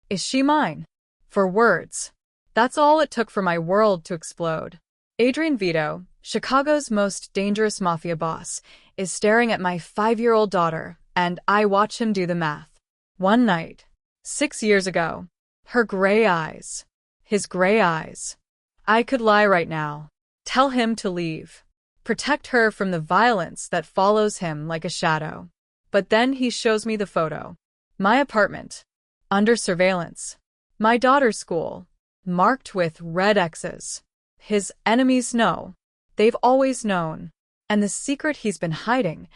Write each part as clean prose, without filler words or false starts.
Is she mine? For words. That's all it took for my world to explode. Adrian Vito, Chicago's most dangerous mafia boss, is staring at my 5-year-old daughter, and I watch him do the math. One night, 6 years ago, her gray eyes, his gray eyes. I could lie right now. Tell him to leave. Protect her from the violence that follows him like a shadow. But then he shows me the photo. My apartment. Under surveillance. My daughter's school. Marked with red X's. His enemies know. They've always known. And the secret he's been hiding,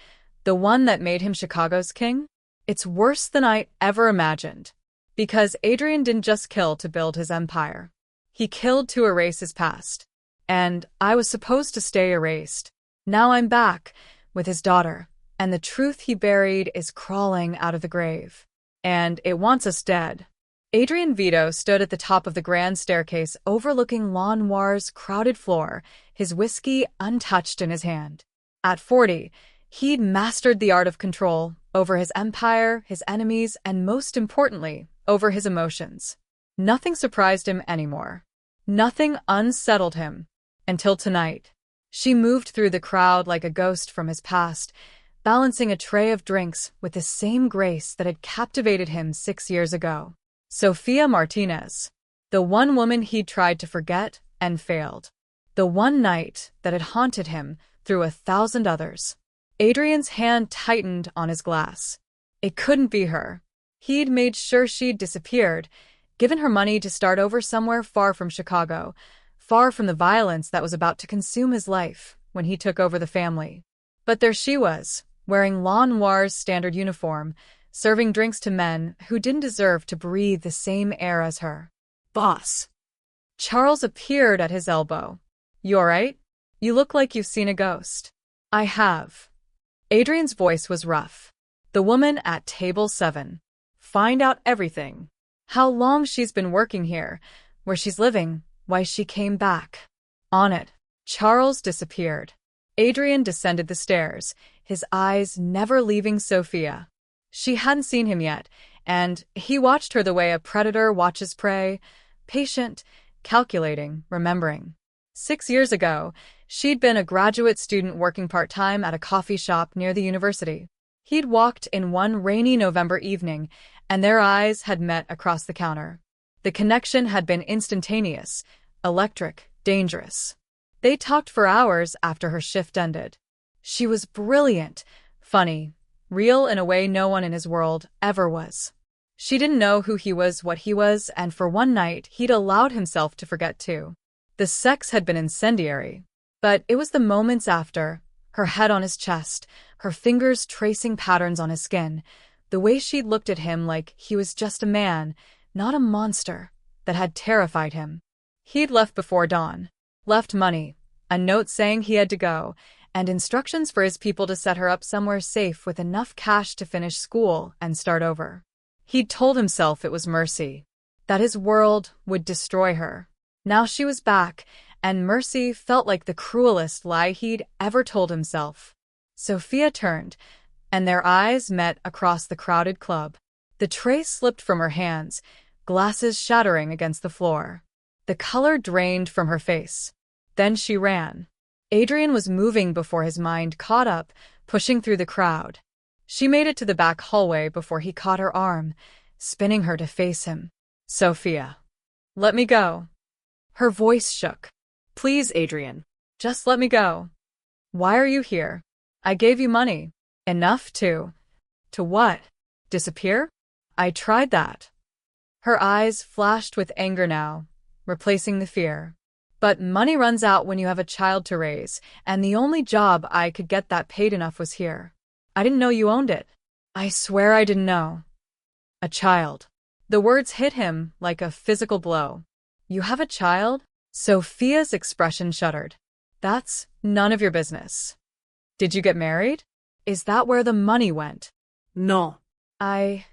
the one that made him Chicago's king? It's worse than I ever imagined. Because Adrian didn't just kill to build his empire. He killed to erase his past. And I was supposed to stay erased. Now I'm back, with his daughter, and the truth he buried is crawling out of the grave. And it wants us dead. Adrian Vito stood at the top of the grand staircase overlooking La Noir's crowded floor, his whiskey untouched in his hand. At 40, he'd mastered the art of control over his empire, his enemies, and most importantly, over his emotions. Nothing surprised him anymore. Nothing unsettled him. Until tonight. She moved through the crowd like a ghost from his past, balancing a tray of drinks with the same grace that had captivated him 6 years ago. Sofia Martinez. The one woman he'd tried to forget and failed. The one night that had haunted him through 1,000 others. Adrian's hand tightened on his glass. It couldn't be her. He'd made sure she'd disappeared, given her money to start over somewhere far from Chicago, far from the violence that was about to consume his life when he took over the family. But there she was, wearing La Noir's standard uniform, serving drinks to men who didn't deserve to breathe the same air as her. Boss. Charles appeared at his elbow. You all right? You look like you've seen a ghost. I have. Adrian's voice was rough. The woman at table 7. Find out everything. How long she's been working here, where she's living, why she came back. On it. Charles disappeared. Adrian descended the stairs, his eyes never leaving Sofia. She hadn't seen him yet, and he watched her the way a predator watches prey, patient, calculating, remembering. 6 years ago, she'd been a graduate student working part-time at a coffee shop near the university. He'd walked in one rainy November evening, and their eyes had met across the counter. The connection had been instantaneous, electric, dangerous. They talked for hours after her shift ended. She was brilliant, funny, real in a way no one in his world ever was. She didn't know who he was, what he was, and for one night he'd allowed himself to forget too. The sex had been incendiary, but it was the moments after, her head on his chest, her fingers tracing patterns on his skin, the way she'd looked at him like he was just a man, not a monster, that had terrified him. He'd left before dawn. Left money, a note saying he had to go, and instructions for his people to set her up somewhere safe with enough cash to finish school and start over. He'd told himself it was mercy, that his world would destroy her. Now she was back, and mercy felt like the cruelest lie he'd ever told himself. Sofia turned, and their eyes met across the crowded club. The tray slipped from her hands, glasses shattering against the floor. The color drained from her face. Then she ran. Adrian was moving before his mind caught up, pushing through the crowd. She made it to the back hallway before he caught her arm, spinning her to face him. Sofia. Let me go. Her voice shook. Please, Adrian. Just let me go. Why are you here? I gave you money. Enough to... To what? Disappear? I tried that. Her eyes flashed with anger now, replacing the fear. But money runs out when you have a child to raise, and the only job I could get that paid enough was here. I didn't know you owned it. I swear I didn't know. A child. The words hit him like a physical blow. You have a child? Sofia's expression shuddered. That's none of your business. Did you get married? Is that where the money went? No.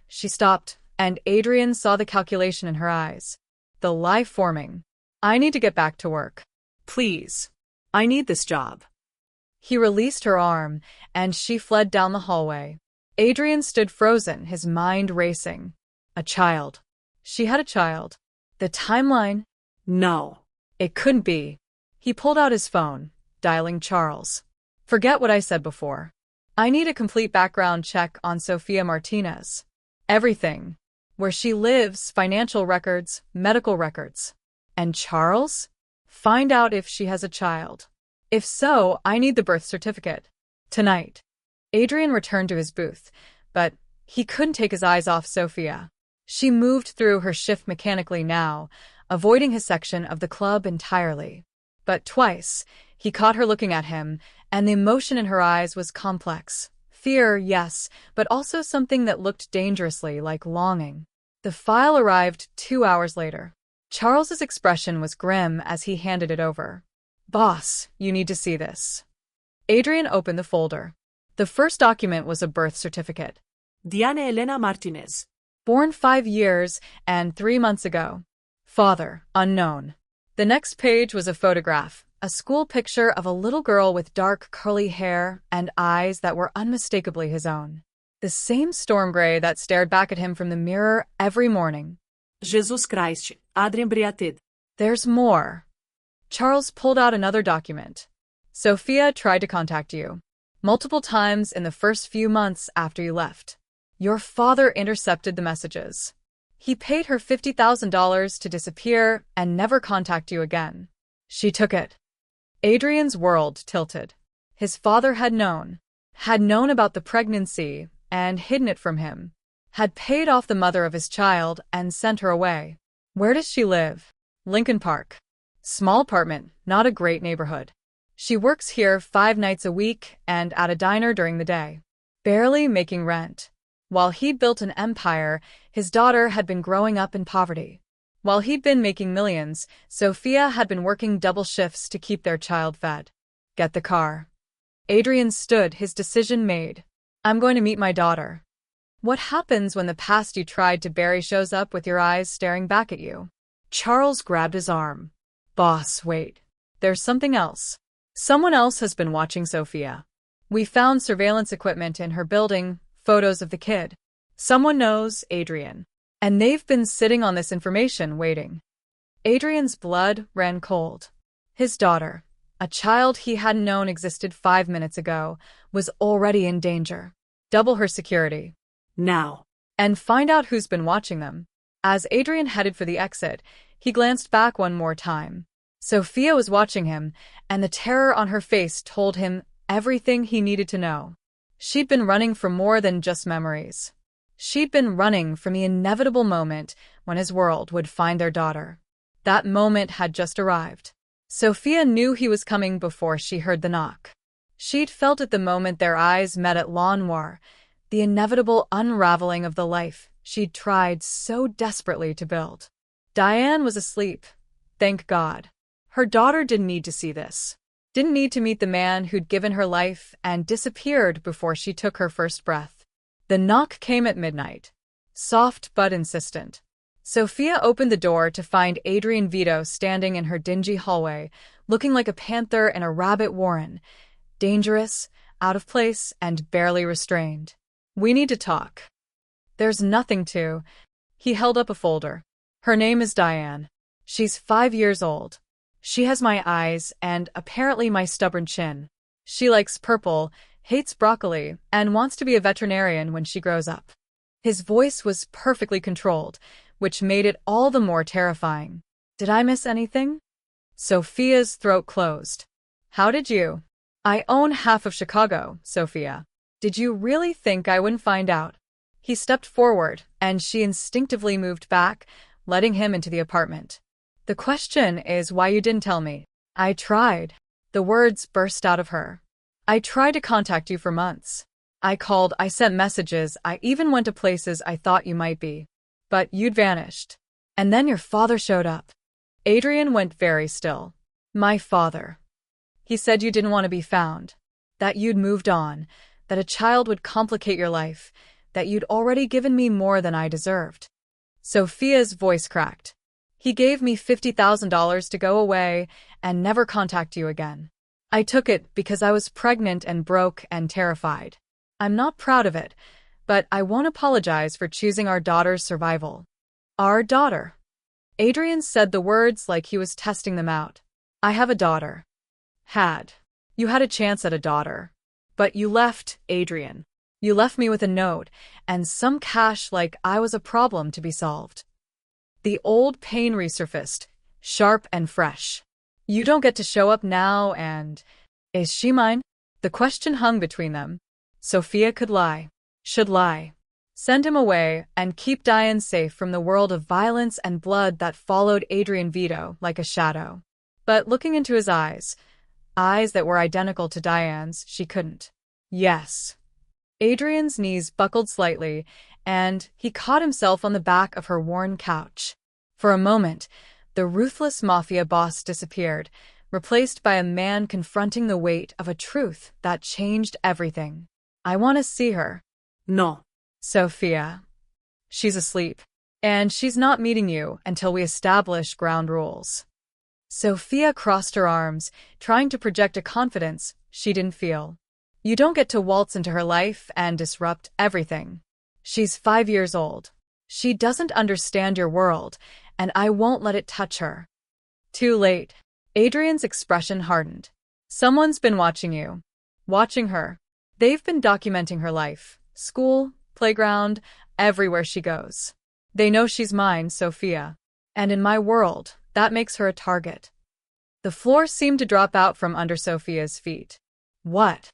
She stopped, and Adrian saw the calculation in her eyes. The lie forming. I need to get back to work. Please. I need this job. He released her arm, and she fled down the hallway. Adrian stood frozen, his mind racing. A child. She had a child. The timeline? No. It couldn't be. He pulled out his phone, dialing Charles. Forget what I said before. I need a complete background check on Sofia Martinez. Everything. Where she lives, financial records, medical records. And Charles? Find out if she has a child. If so, I need the birth certificate. Tonight. Adrian returned to his booth, but he couldn't take his eyes off Sofia. She moved through her shift mechanically now, avoiding his section of the club entirely. But twice, he caught her looking at him, and the emotion in her eyes was complex. Fear, yes, but also something that looked dangerously like longing. The file arrived 2 hours later. Charles's expression was grim as he handed it over. Boss, you need to see this. Adrian opened the folder. The first document was a birth certificate. Diana Elena Martinez. Born 5 years and 3 months ago. Father, unknown. The next page was a photograph, a school picture of a little girl with dark curly hair and eyes that were unmistakably his own. The same storm gray that stared back at him from the mirror every morning. Jesus Christ, Adrian Briatid. There's more. Charles pulled out another document. Sofia tried to contact you. Multiple times in the first few months after you left. Your father intercepted the messages. He paid her $50,000 to disappear and never contact you again. She took it. Adrian's world tilted. His father had known about the pregnancy and hidden it from him, had paid off the mother of his child and sent her away. Where does she live? Lincoln Park. Small apartment, not a great neighborhood. She works here 5 nights a week and at a diner during the day, barely making rent. While he'd built an empire, his daughter had been growing up in poverty. While he'd been making millions, Sofia had been working double shifts to keep their child fed. Get the car. Adrian stood, his decision made. I'm going to meet my daughter. What happens when the past you tried to bury shows up with your eyes staring back at you? Charles grabbed his arm. Boss, wait. There's something else. Someone else has been watching Sofia. We found surveillance equipment in her building, photos of the kid. Someone knows Adrian. And they've been sitting on this information, waiting. Adrian's blood ran cold. His daughter, a child he hadn't known existed 5 minutes ago, was already in danger. Double her security. Now. And find out who's been watching them. As Adrian headed for the exit, he glanced back one more time. Sofia was watching him, and the terror on her face told him everything he needed to know. She'd been running for more than just memories. She'd been running from the inevitable moment when his world would find their daughter. That moment had just arrived. Sofia knew he was coming before she heard the knock. She'd felt it the moment their eyes met at La Noire, the inevitable unraveling of the life she'd tried so desperately to build. Diane was asleep. Thank God. Her daughter didn't need to see this. Didn't need to meet the man who'd given her life and disappeared before she took her first breath. The knock came at midnight. Soft but insistent. Sofia opened the door to find Adrian Vito standing in her dingy hallway, looking like a panther in a rabbit warren. Dangerous, out of place, and barely restrained. We need to talk. There's nothing to. He held up a folder. Her name is Diane. She's 5 years old. She has my eyes and apparently my stubborn chin. She likes purple, hates broccoli, and wants to be a veterinarian when she grows up. His voice was perfectly controlled, which made it all the more terrifying. Did I miss anything? Sofia's throat closed. How did you? I own half of Chicago, Sofia. Did you really think I wouldn't find out? He stepped forward, and she instinctively moved back, letting him into the apartment. The question is why you didn't tell me. I tried. The words burst out of her. I tried to contact you for months. I called, I sent messages, I even went to places I thought you might be. But you'd vanished. And then your father showed up. Adrian went very still. My father. He said you didn't want to be found. That you'd moved on. That a child would complicate your life. That you'd already given me more than I deserved. Sofia's voice cracked. He gave me $50,000 to go away and never contact you again. I took it because I was pregnant and broke and terrified. I'm not proud of it, but I won't apologize for choosing our daughter's survival. Our daughter. Adrian said the words like he was testing them out. I have a daughter. Had. You had a chance at a daughter. But you left, Adrian. You left me with a note and some cash like I was a problem to be solved. The old pain resurfaced, sharp and fresh. You don't get to show up now and… Is she mine? The question hung between them. Sophia could lie. Should lie. Send him away and keep Diane safe from the world of violence and blood that followed Adrian Vito like a shadow. But looking into his eyes that were identical to Diane's, she couldn't. Yes. Adrian's knees buckled slightly, and he caught himself on the back of her worn couch. For a moment, the ruthless mafia boss disappeared, replaced by a man confronting the weight of a truth that changed everything. I want to see her. No. Sophia. She's asleep, and she's not meeting you until we establish ground rules. Sophia crossed her arms, trying to project a confidence she didn't feel. You don't get to waltz into her life and disrupt everything. She's 5 years old. She doesn't understand your world, and I won't let it touch her. Too late. Adrian's expression hardened. Someone's been watching you. Watching her. They've been documenting her life. School, playground, everywhere she goes. They know she's mine, Sophia. And in my world, that makes her a target. The floor seemed to drop out from under Sophia's feet. What?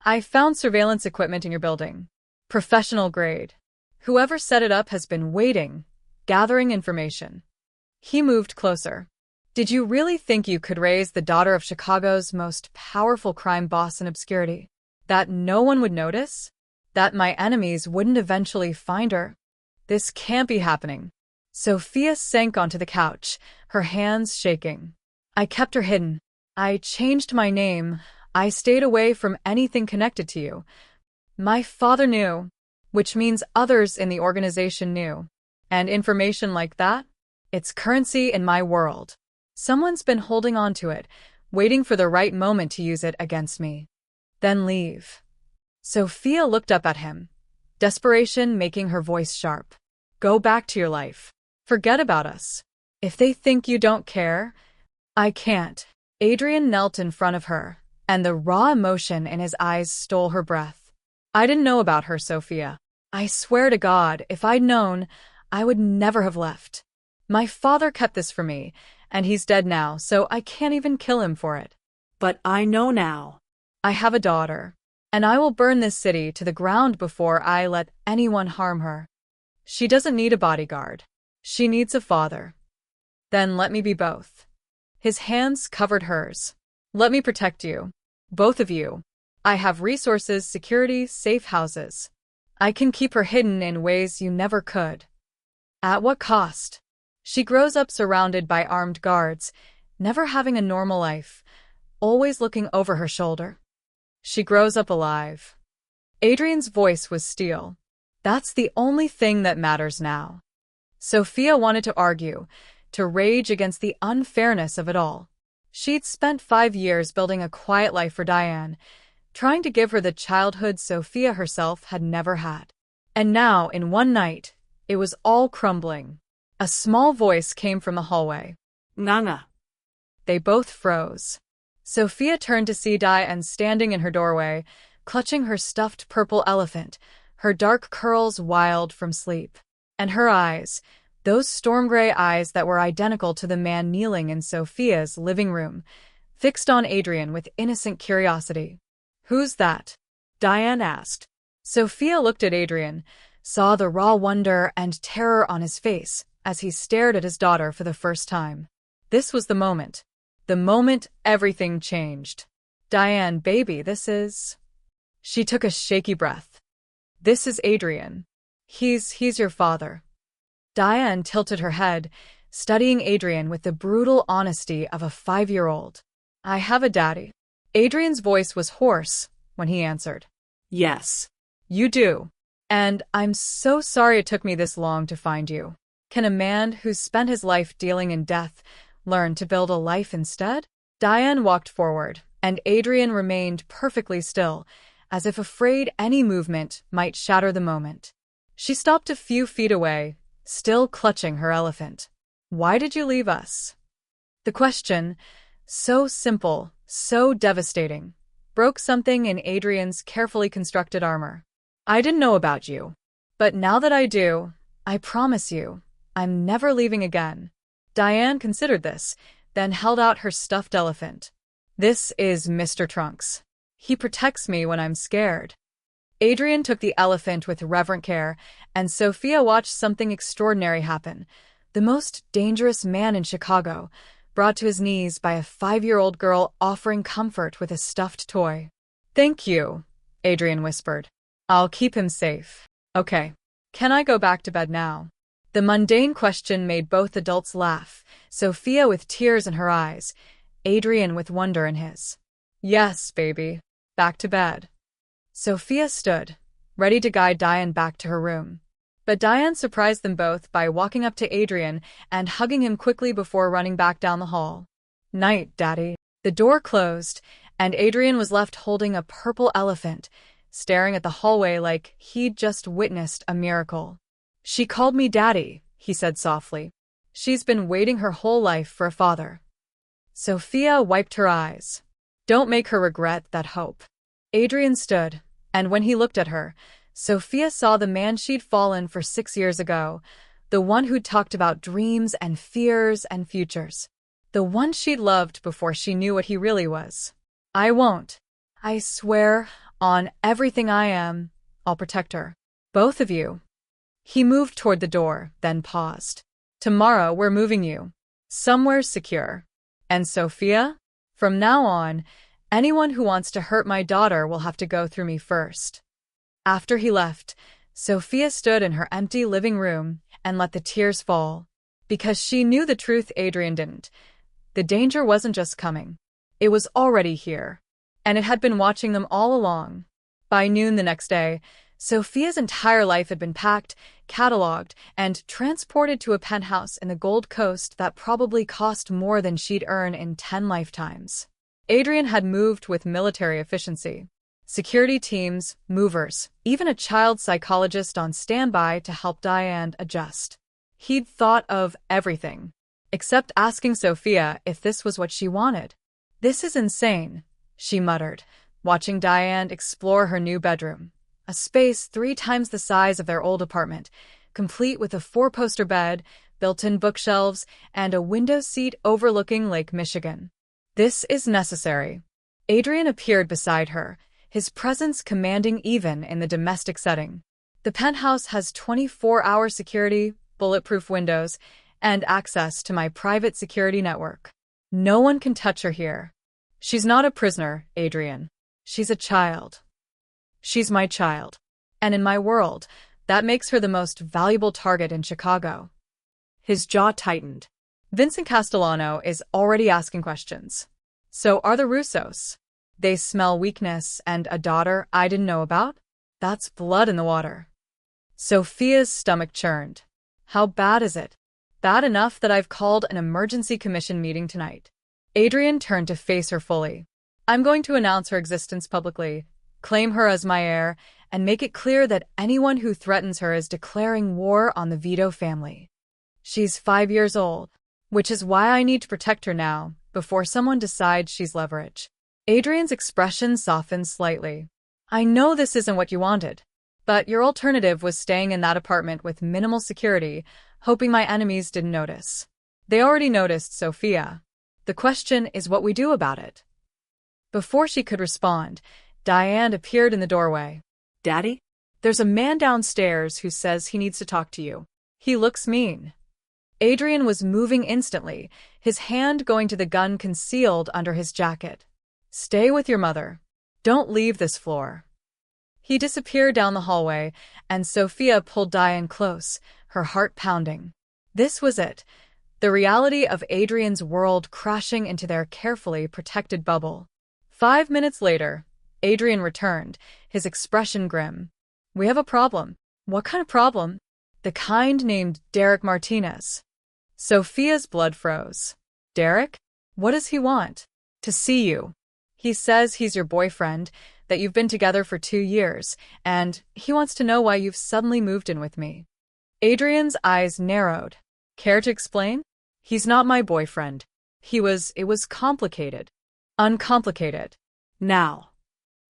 I found surveillance equipment in your building. Professional grade. Whoever set it up has been waiting, gathering information. He moved closer. Did you really think you could raise the daughter of Chicago's most powerful crime boss in obscurity? That no one would notice? That my enemies wouldn't eventually find her? This can't be happening. Sophia sank onto the couch, her hands shaking. I kept her hidden. I changed my name. I stayed away from anything connected to you. My father knew, which means others in the organization knew. And information like that? It's currency in my world. Someone's been holding on to it, waiting for the right moment to use it against me. Then leave. Sophia looked up at him, desperation making her voice sharp. Go back to your life. Forget about us. If they think you don't care, I can't. Adrian knelt in front of her, and the raw emotion in his eyes stole her breath. I didn't know about her, Sophia. I swear to God, if I'd known, I would never have left. My father kept this for me, and he's dead now, so I can't even kill him for it. But I know now. I have a daughter, and I will burn this city to the ground before I let anyone harm her. She doesn't need a bodyguard. She needs a father. Then let me be both. His hands covered hers. Let me protect you. Both of you. I have resources, security, safe houses. I can keep her hidden in ways you never could. At what cost? She grows up surrounded by armed guards, never having a normal life, always looking over her shoulder. She grows up alive. Adrian's voice was steel. That's the only thing that matters now. Sophia wanted to argue, to rage against the unfairness of it all. She'd spent 5 years building a quiet life for Diane, trying to give her the childhood Sophia herself had never had. And now, in one night, it was all crumbling. A small voice came from the hallway. Nana. They both froze. Sophia turned to see Diane standing in her doorway, clutching her stuffed purple elephant, her dark curls wild from sleep. And her eyes, those storm-gray eyes that were identical to the man kneeling in Sophia's living room, fixed on Adrian with innocent curiosity. Who's that? Diane asked. Sophia looked at Adrian, saw the raw wonder and terror on his face as he stared at his daughter for the first time. This was the moment. The moment everything changed. Diane, baby, this is… She took a shaky breath. This is Adrian. He's your father. Diane tilted her head, studying Adrian with the brutal honesty of a 5-year-old. I have a daddy. Adrian's voice was hoarse when he answered. Yes. You do. And I'm so sorry it took me this long to find you. Can a man who's spent his life dealing in death learn to build a life instead? Diane walked forward, and Adrian remained perfectly still, as if afraid any movement might shatter the moment. She stopped a few feet away, still clutching her elephant. Why did you leave us? The question, so simple, so devastating, broke something in Adrian's carefully constructed armor. I didn't know about you. But now that I do, I promise you, I'm never leaving again. Diane considered this, then held out her stuffed elephant. This is Mr. Trunks. He protects me when I'm scared. Adrian took the elephant with reverent care, and Sophia watched something extraordinary happen. The most dangerous man in Chicago, brought to his knees by a 5-year-old girl offering comfort with a stuffed toy. Thank you, Adrian whispered. I'll keep him safe. Okay. Can I go back to bed now? The mundane question made both adults laugh, Sophia with tears in her eyes, Adrian with wonder in his. Yes, baby. Back to bed. Sophia stood, ready to guide Diane back to her room. But Diane surprised them both by walking up to Adrian and hugging him quickly before running back down the hall. Night, Daddy. The door closed, and Adrian was left holding a purple elephant, staring at the hallway like he'd just witnessed a miracle. She called me Daddy, he said softly. She's been waiting her whole life for a father. Sophia wiped her eyes. Don't make her regret that hope. Adrian stood, and when he looked at her, Sophia saw the man she'd fallen for 6 years ago, the one who'd talked about dreams and fears and futures, the one she'd loved before she knew what he really was. I won't. I swear, on everything I am, I'll protect her. Both of you. He moved toward the door, then paused. Tomorrow we're moving you. Somewhere secure. And Sophia? From now on, anyone who wants to hurt my daughter will have to go through me first. After he left, Sophia stood in her empty living room and let the tears fall. Because she knew the truth Adrian didn't. The danger wasn't just coming. It was already here. And it had been watching them all along. By noon the next day, Sophia's entire life had been packed, cataloged, and transported to a penthouse in the Gold Coast that probably cost more than she'd earn in 10 lifetimes. Adrian had moved with military efficiency. Security teams, movers, even a child psychologist on standby to help Diane adjust. He'd thought of everything, except asking Sophia if this was what she wanted. This is insane, she muttered, watching Diane explore her new bedroom. A space 3 times the size of their old apartment, complete with a 4-poster bed, built-in bookshelves, and a window seat overlooking Lake Michigan. This is necessary. Adrian appeared beside her, his presence commanding even in the domestic setting. The penthouse has 24-hour security, bulletproof windows, and access to my private security network. No one can touch her here. She's not a prisoner, Adrian. She's a child. She's my child. And in my world, that makes her the most valuable target in Chicago. His jaw tightened. Vincent Castellano is already asking questions. So are the Russos. They smell weakness and a daughter I didn't know about? That's blood in the water. Sophia's stomach churned. How bad is it? Bad enough that I've called an emergency commission meeting tonight. Adrian turned to face her fully. I'm going to announce her existence publicly, claim her as my heir, and make it clear that anyone who threatens her is declaring war on the Vito family. She's 5 years old, which is why I need to protect her now, before someone decides she's leverage. Adrian's expression softened slightly. I know this isn't what you wanted, but your alternative was staying in that apartment with minimal security, hoping my enemies didn't notice. They already noticed, Sophia. The question is what we do about it. Before she could respond, Diane appeared in the doorway. Daddy? There's a man downstairs who says he needs to talk to you. He looks mean. Adrian was moving instantly, his hand going to the gun concealed under his jacket. Stay with your mother. Don't leave this floor. He disappeared down the hallway, and Sophia pulled Diane close, her heart pounding. This was it, the reality of Adrian's world crashing into their carefully protected bubble. 5 minutes later, Adrian returned, his expression grim. We have a problem. What kind of problem? The kind named Derek Martinez. Sophia's blood froze. Derek? What does he want? To see you. He says he's your boyfriend, that you've been together for 2 years, and he wants to know why you've suddenly moved in with me. Adrian's eyes narrowed. Care to explain? He's not my boyfriend. It was complicated. Uncomplicated. Now.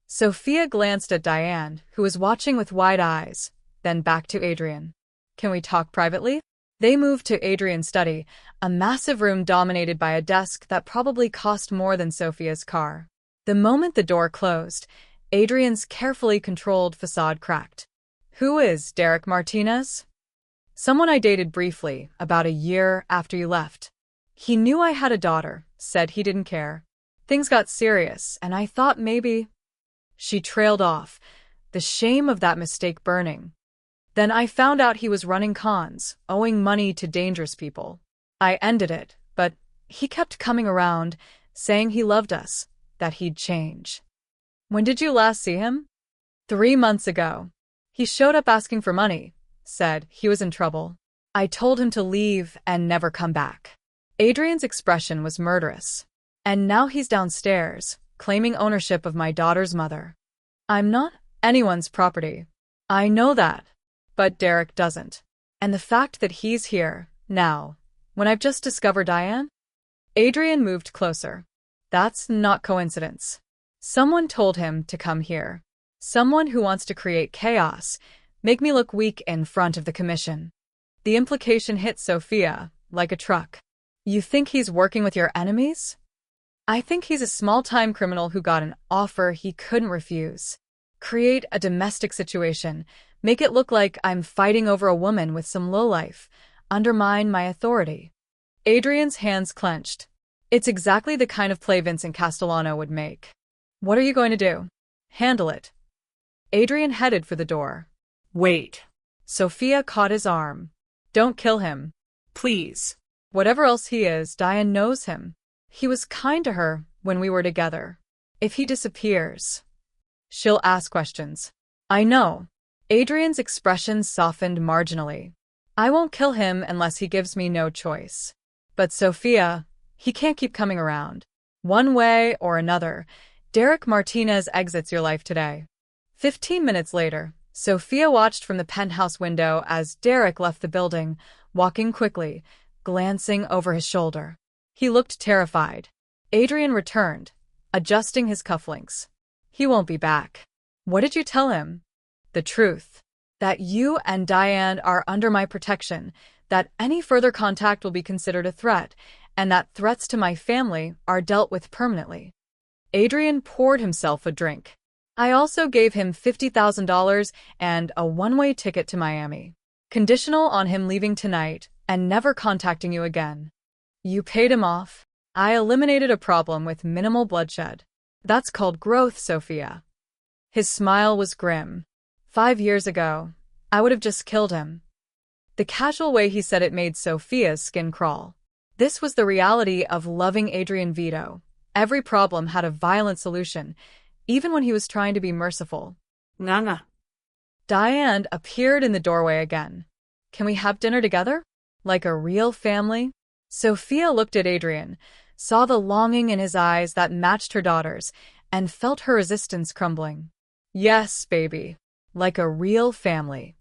Sophia glanced at Diane, who was watching with wide eyes, then back to Adrian. Can we talk privately? They moved to Adrian's study, a massive room dominated by a desk that probably cost more than Sophia's car. The moment the door closed, Adrian's carefully controlled facade cracked. Who is Derek Martinez? Someone I dated briefly, about a year after you left. He knew I had a daughter, said he didn't care. Things got serious, and I thought maybe... She trailed off, the shame of that mistake burning. Then I found out he was running cons, owing money to dangerous people. I ended it, but he kept coming around, saying he loved us, that he'd change. When did you last see him? 3 months ago. He showed up asking for money, said he was in trouble. I told him to leave and never come back. Adrian's expression was murderous. And now he's downstairs, claiming ownership of my daughter's mother. I'm not anyone's property. I know that. But Derek doesn't. And the fact that he's here, now, when I've just discovered Diane? Adrian moved closer. That's not coincidence. Someone told him to come here. Someone who wants to create chaos, make me look weak in front of the commission. The implication hit Sophia, like a truck. You think he's working with your enemies? I think he's a small-time criminal who got an offer he couldn't refuse. Create a domestic situation, make it look like I'm fighting over a woman with some lowlife, undermine my authority. Adrian's hands clenched. It's exactly the kind of play Vincent Castellano would make. What are you going to do? Handle it. Adrian headed for the door. Wait. Sophia caught his arm. Don't kill him. Please. Whatever else he is, Diane knows him. He was kind to her when we were together. If he disappears, she'll ask questions. I know. Adrian's expression softened marginally. I won't kill him unless he gives me no choice. But Sophia, he can't keep coming around. One way or another, Derek Martinez exits your life today. 15 minutes later, Sophia watched from the penthouse window as Derek left the building, walking quickly, glancing over his shoulder. He looked terrified. Adrian returned, adjusting his cufflinks. He won't be back. What did you tell him? The truth. That you and Diane are under my protection, that any further contact will be considered a threat, and that threats to my family are dealt with permanently. Adrian poured himself a drink. I also gave him $50,000 and a one-way ticket to Miami, conditional on him leaving tonight and never contacting you again. You paid him off. I eliminated a problem with minimal bloodshed. That's called growth, Sophia. His smile was grim. 5 years ago, I would have just killed him. The casual way he said it made Sophia's skin crawl. This was the reality of loving Adrian Vito. Every problem had a violent solution, even when he was trying to be merciful. Nana. Diane appeared in the doorway again. Can we have dinner together? Like a real family? Sophia looked at Adrian, saw the longing in his eyes that matched her daughter's, and felt her resistance crumbling. Yes, baby. Like a real family.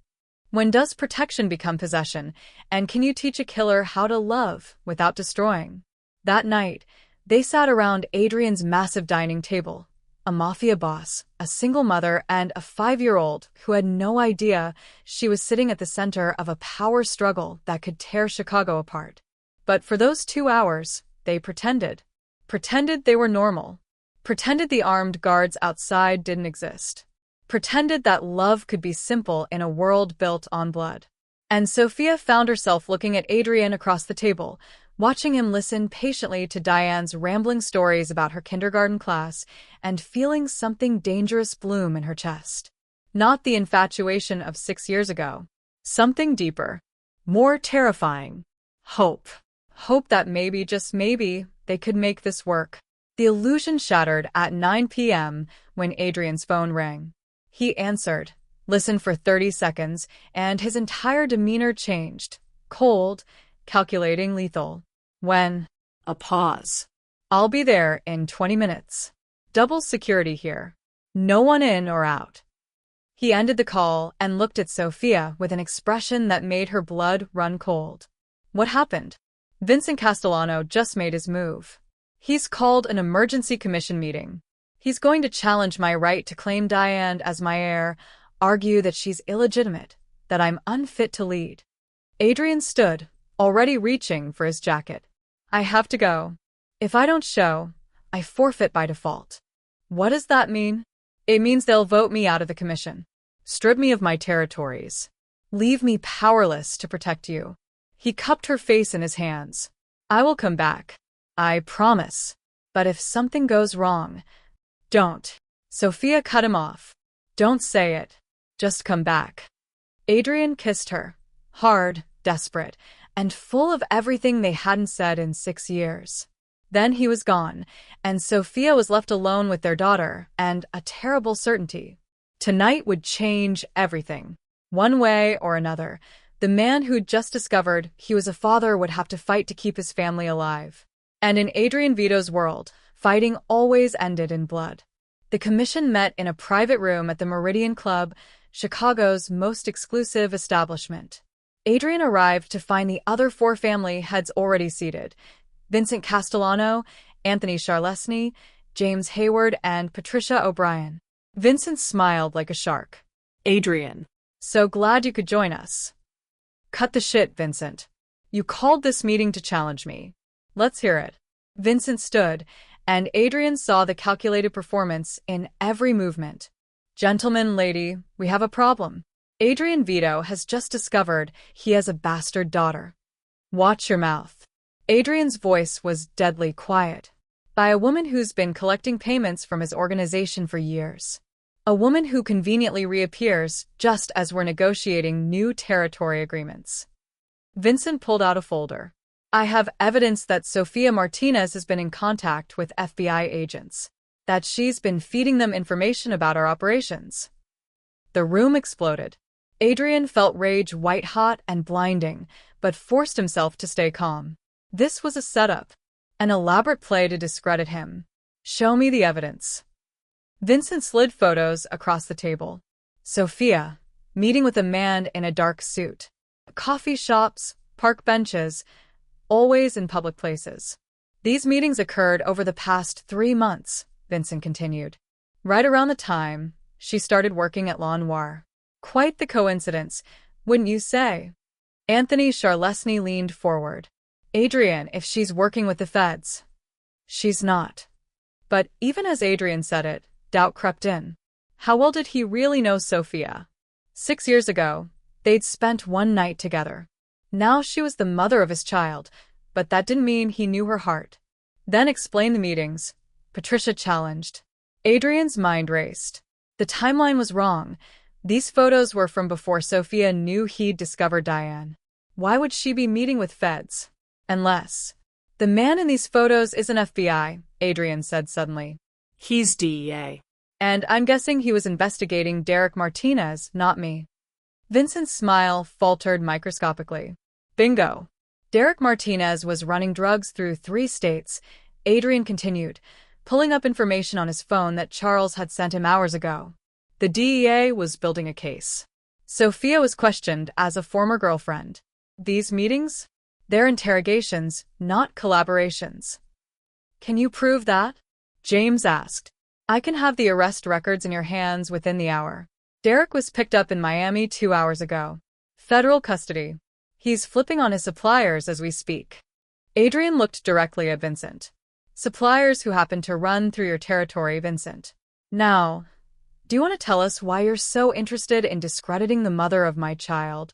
When does protection become possession, and can you teach a killer how to love without destroying? That night, they sat around Adrian's massive dining table. A mafia boss, a single mother, and a 5-year-old who had no idea she was sitting at the center of a power struggle that could tear Chicago apart. But for those 2 hours, they pretended. Pretended they were normal. Pretended the armed guards outside didn't exist. Pretended that love could be simple in a world built on blood. And Sophia found herself looking at Adrian across the table, watching him listen patiently to Diane's rambling stories about her kindergarten class and feeling something dangerous bloom in her chest. Not the infatuation of 6 years ago. Something deeper. More terrifying. Hope. Hope that maybe, just maybe, they could make this work. The illusion shattered at 9 p.m. when Adrian's phone rang. He answered, listened for 30 seconds, and his entire demeanor changed. Cold, calculating, lethal. When? A pause. I'll be there in 20 minutes. Double security here. No one in or out. He ended the call and looked at Sophia with an expression that made her blood run cold. What happened? Vincent Castellano just made his move. He's called an emergency commission meeting. He's going to challenge my right to claim Diane as my heir, argue that she's illegitimate, that I'm unfit to lead. Adrian stood, already reaching for his jacket. I have to go. If I don't show, I forfeit by default. What does that mean? It means they'll vote me out of the commission. Strip me of my territories. Leave me powerless to protect you. He cupped her face in his hands. I will come back. I promise. But if something goes wrong, don't. Sophia cut him off. Don't say it. Just come back. Adrian kissed her, hard, desperate, and full of everything they hadn't said in 6 years. Then he was gone, and Sophia was left alone with their daughter and a terrible certainty. Tonight would change everything. One way or another, the man who'd just discovered he was a father would have to fight to keep his family alive. And in Adrian Vito's world, fighting always ended in blood. The commission met in a private room at the Meridian Club, Chicago's most exclusive establishment. Adrian arrived to find the other 4 family heads already seated: Vincent Castellano, Anthony Charlesny, James Hayward, and Patricia O'Brien. Vincent smiled like a shark. Adrian. So glad you could join us. Cut the shit, Vincent. You called this meeting to challenge me. Let's hear it. Vincent stood, and Adrian saw the calculated performance in every movement. Gentlemen, lady, we have a problem. Adrian Vito has just discovered he has a bastard daughter. Watch your mouth. Adrian's voice was deadly quiet. By a woman who's been collecting payments from his organization for years. A woman who conveniently reappears just as we're negotiating new territory agreements. Vincent pulled out a folder. I have evidence that Sofia Martinez has been in contact with FBI agents. That she's been feeding them information about our operations. The room exploded. Adrian felt rage white-hot and blinding, but forced himself to stay calm. This was a setup. An elaborate play to discredit him. Show me the evidence. Vincent slid photos across the table. Sophia, meeting with a man in a dark suit. Coffee shops, park benches, always in public places. These meetings occurred over the past 3 months, Vincent continued. Right around the time she started working at Law Noir. Quite the coincidence, wouldn't you say? Anthony Charlesny leaned forward. Adrian, if she's working with the feds. She's not. But even as Adrian said it, doubt crept in. How well did he really know Sophia? 6 years ago, they'd spent one night together. Now she was the mother of his child, but that didn't mean he knew her heart. Then explain the meetings, Patricia challenged. Adrian's mind raced. The timeline was wrong. These photos were from before Sophia knew he'd discovered Diane. Why would she be meeting with feds? Unless. The man in these photos isn't FBI, Adrian said suddenly. He's DEA. And I'm guessing he was investigating Derek Martinez, not me. Vincent's smile faltered microscopically. Bingo. Derek Martinez was running drugs through 3 states, Adrian continued, pulling up information on his phone that Charles had sent him hours ago. The DEA was building a case. Sophia was questioned as a former girlfriend. These meetings? They're interrogations, not collaborations. Can you prove that? James asked. I can have the arrest records in your hands within the hour. Derek was picked up in Miami 2 hours ago. Federal custody. He's flipping on his suppliers as we speak. Adrian looked directly at Vincent. Suppliers who happen to run through your territory, Vincent. Now, do you want to tell us why you're so interested in discrediting the mother of my child?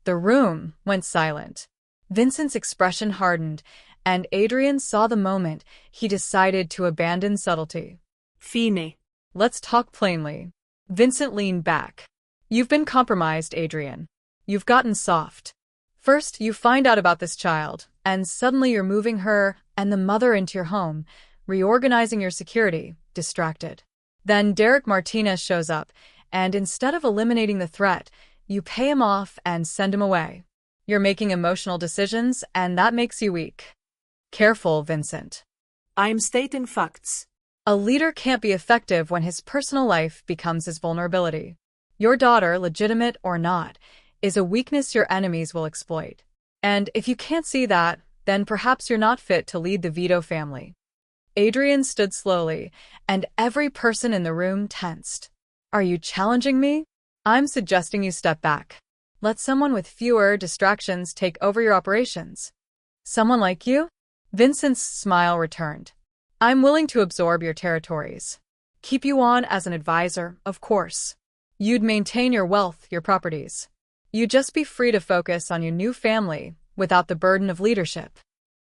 The room went silent. Vincent's expression hardened, and Adrian saw the moment he decided to abandon subtlety. Fine. Let's talk plainly. Vincent leaned back. You've been compromised, Adrian. You've gotten soft. First, you find out about this child, and suddenly you're moving her and the mother into your home, reorganizing your security, distracted. Then Derek Martinez shows up, and instead of eliminating the threat, you pay him off and send him away. You're making emotional decisions, and that makes you weak. Careful, Vincent. I'm stating facts. A leader can't be effective when his personal life becomes his vulnerability. Your daughter, legitimate or not, is a weakness your enemies will exploit. And if you can't see that, then perhaps you're not fit to lead the Vito family. Adrian stood slowly, and every person in the room tensed. Are you challenging me? I'm suggesting you step back. Let someone with fewer distractions take over your operations. Someone like you? Vincent's smile returned. I'm willing to absorb your territories. Keep you on as an advisor, of course. You'd maintain your wealth, your properties. You'd just be free to focus on your new family without the burden of leadership.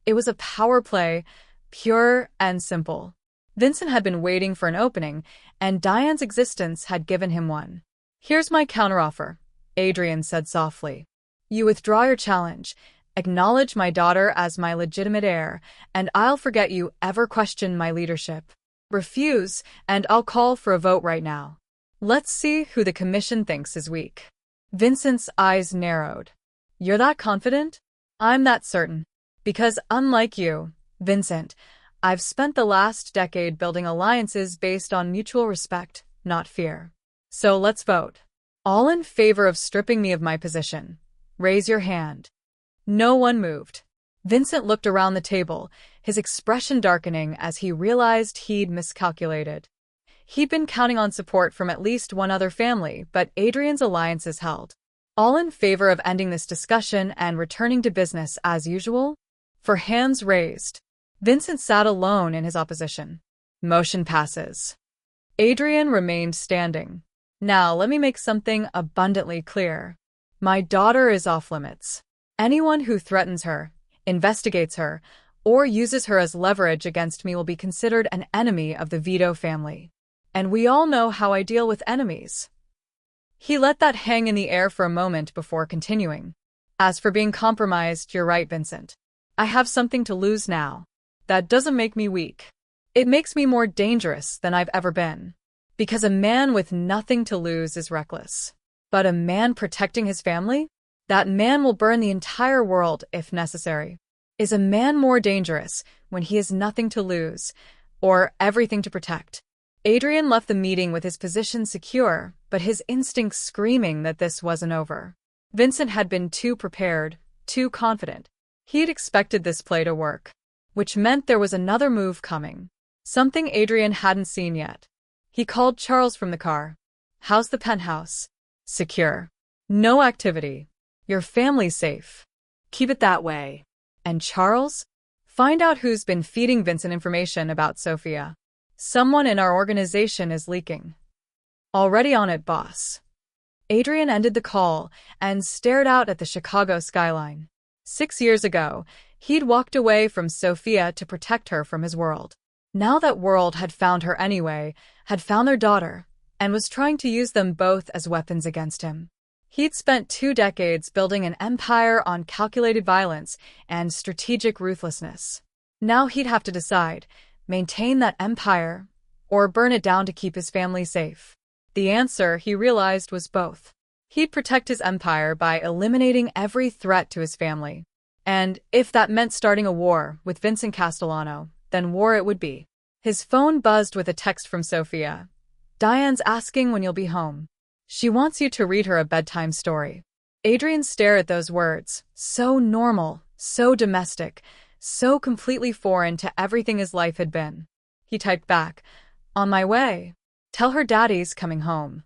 It was a power play, pure and simple. Vincent had been waiting for an opening, and Diane's existence had given him one. Here's my counteroffer, Adrian said softly. You withdraw your challenge, acknowledge my daughter as my legitimate heir, and I'll forget you ever questioned my leadership. Refuse, and I'll call for a vote right now. Let's see who the commission thinks is weak. Vincent's eyes narrowed. You're that confident? I'm that certain. Because unlike you, Vincent, I've spent the last decade building alliances based on mutual respect, not fear. So let's vote. All in favor of stripping me of my position. Raise your hand. No one moved. Vincent looked around the table, his expression darkening as he realized he'd miscalculated. He'd been counting on support from at least one other family, but Adrian's alliances held. All in favor of ending this discussion and returning to business as usual? For hands raised. Vincent sat alone in his opposition. Motion passes. Adrian remained standing. Now let me make something abundantly clear. My daughter is off limits. Anyone who threatens her, investigates her, or uses her as leverage against me will be considered an enemy of the Vito family. And we all know how I deal with enemies. He let that hang in the air for a moment before continuing. As for being compromised, you're right, Vincent. I have something to lose now. That doesn't make me weak. It makes me more dangerous than I've ever been. Because a man with nothing to lose is reckless. But a man protecting his family? That man will burn the entire world if necessary. Is a man more dangerous when he has nothing to lose, or everything to protect? Adrian left the meeting with his position secure, but his instincts screaming that this wasn't over. Vincent had been too prepared, too confident. He had expected this play to work, which meant there was another move coming. Something Adrian hadn't seen yet. He called Charles from the car. How's the penthouse? Secure. No activity. Your family's safe. Keep it that way. And Charles? Find out who's been feeding Vincent information about Sophia. Someone in our organization is leaking. Already on it, boss. Adrian ended the call and stared out at the Chicago skyline. 6 years ago, he'd walked away from Sophia to protect her from his world. Now that world had found her anyway, had found their daughter, and was trying to use them both as weapons against him. He'd spent 2 decades building an empire on calculated violence and strategic ruthlessness. Now he'd have to decide, maintain that empire, or burn it down to keep his family safe. The answer, he realized, was both. He'd protect his empire by eliminating every threat to his family. And if that meant starting a war with Vincent Castellano, then war it would be. His phone buzzed with a text from Sophia. Diane's asking when you'll be home. She wants you to read her a bedtime story. Adrian stared at those words, so normal, so domestic, so completely foreign to everything his life had been. He typed back, on my way. Tell her Daddy's coming home.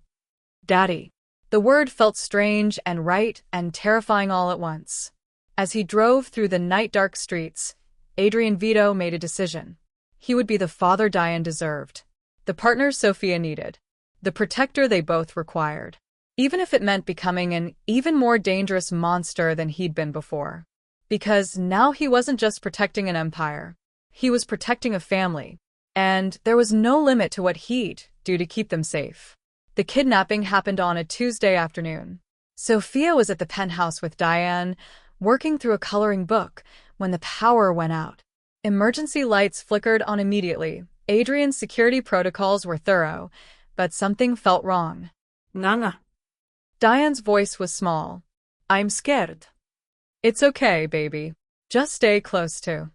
Daddy. The word felt strange and right and terrifying all at once. As he drove through the night-dark streets, Adrian Vito made a decision. He would be the father Diane deserved, the partner Sophia needed, the protector they both required, even if it meant becoming an even more dangerous monster than he'd been before. Because now he wasn't just protecting an empire, he was protecting a family, and there was no limit to what he'd do to keep them safe. The kidnapping happened on a Tuesday afternoon. Sophia was at the penthouse with Diane, working through a coloring book, when the power went out. Emergency lights flickered on immediately. Adrian's security protocols were thorough, but something felt wrong. Nana. Diane's voice was small. I'm scared. It's okay, baby. Just stay close to.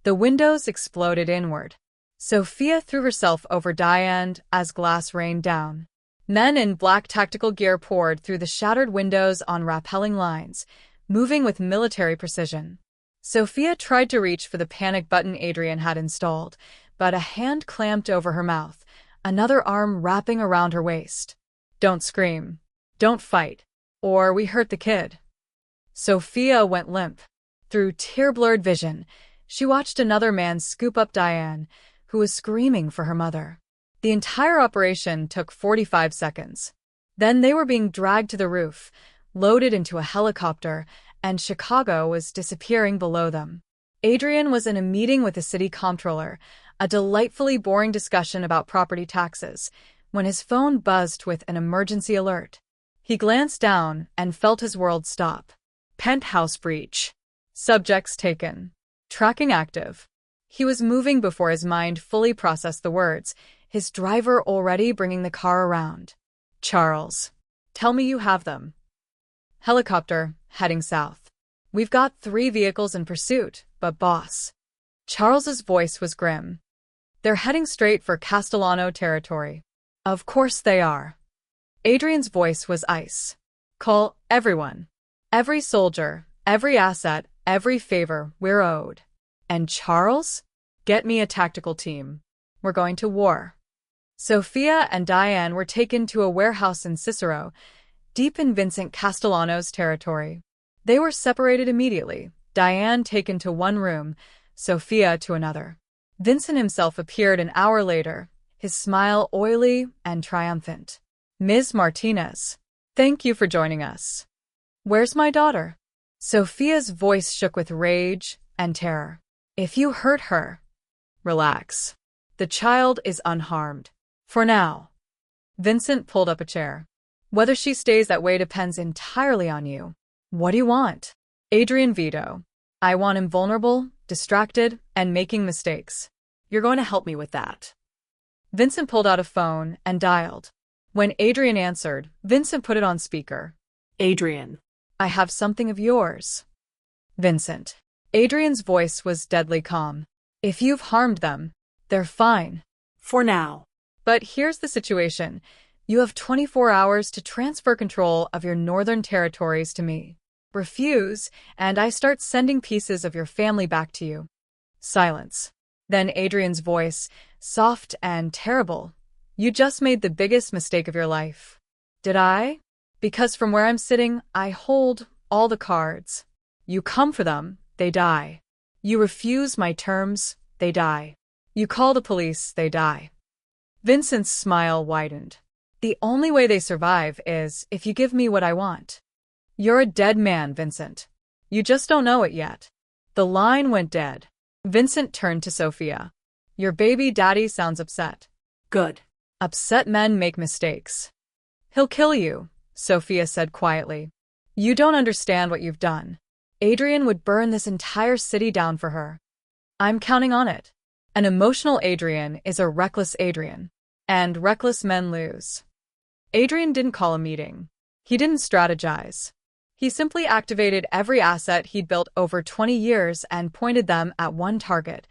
The windows exploded inward. Sophia threw herself over Diane as glass rained down. Men in black tactical gear poured through the shattered windows on rappelling lines, moving with military precision. Sophia tried to reach for the panic button Adrian had installed, but a hand clamped over her mouth, another arm wrapping around her waist. Don't scream. Don't fight. Or we hurt the kid. Sophia went limp. Through tear-blurred vision, she watched another man scoop up Diane, who was screaming for her mother. The entire operation took 45 seconds. Then they were being dragged to the roof, loaded into a helicopter, and Chicago was disappearing below them. Adrian was in a meeting with the city comptroller, a delightfully boring discussion about property taxes, when his phone buzzed with an emergency alert. He glanced down and felt his world stop. Penthouse breach. Subjects taken. Tracking active. He was moving before his mind fully processed the words, his driver already bringing the car around. Charles. Tell me you have them. Helicopter, heading south. We've got 3 vehicles in pursuit, but boss. Charles's voice was grim. They're heading straight for Castellano territory. Of course they are. Adrian's voice was ice. Call everyone. Every soldier, every asset, every favor we're owed. And Charles? Get me a tactical team. We're going to war. Sophia and Diane were taken to a warehouse in Cicero, deep in Vincent Castellano's territory. They were separated immediately, Diane taken to one room, Sophia to another. Vincent himself appeared an hour later, his smile oily and triumphant. Ms. Martinez, thank you for joining us. Where's my daughter? Sophia's voice shook with rage and terror. If you hurt her, relax. The child is unharmed. For now. Vincent pulled up a chair. Whether she stays that way depends entirely on you. What do you want? Adrian Vito. I want him vulnerable, distracted, and making mistakes. You're going to help me with that. Vincent pulled out a phone and dialed. When Adrian answered, Vincent put it on speaker. Adrian. I have something of yours. Vincent. Adrian's voice was deadly calm. If you've harmed them, they're fine. For now. But here's the situation. You have 24 hours to transfer control of your northern territories to me. Refuse, and I start sending pieces of your family back to you. Silence. Then Adrian's voice, soft and terrible. You just made the biggest mistake of your life. Did I? Because from where I'm sitting, I hold all the cards. You come for them, they die. You refuse my terms, they die. You call the police, they die. Vincent's smile widened. The only way they survive is if you give me what I want. You're a dead man, Vincent. You just don't know it yet. The line went dead. Vincent turned to Sophia. Your baby daddy sounds upset. Good. Upset men make mistakes. He'll kill you, Sophia said quietly. You don't understand what you've done. Adrian would burn this entire city down for her. I'm counting on it. An emotional Adrian is a reckless Adrian. And reckless men lose. Adrian didn't call a meeting. He didn't strategize. He simply activated every asset he'd built over 20 years and pointed them at one target,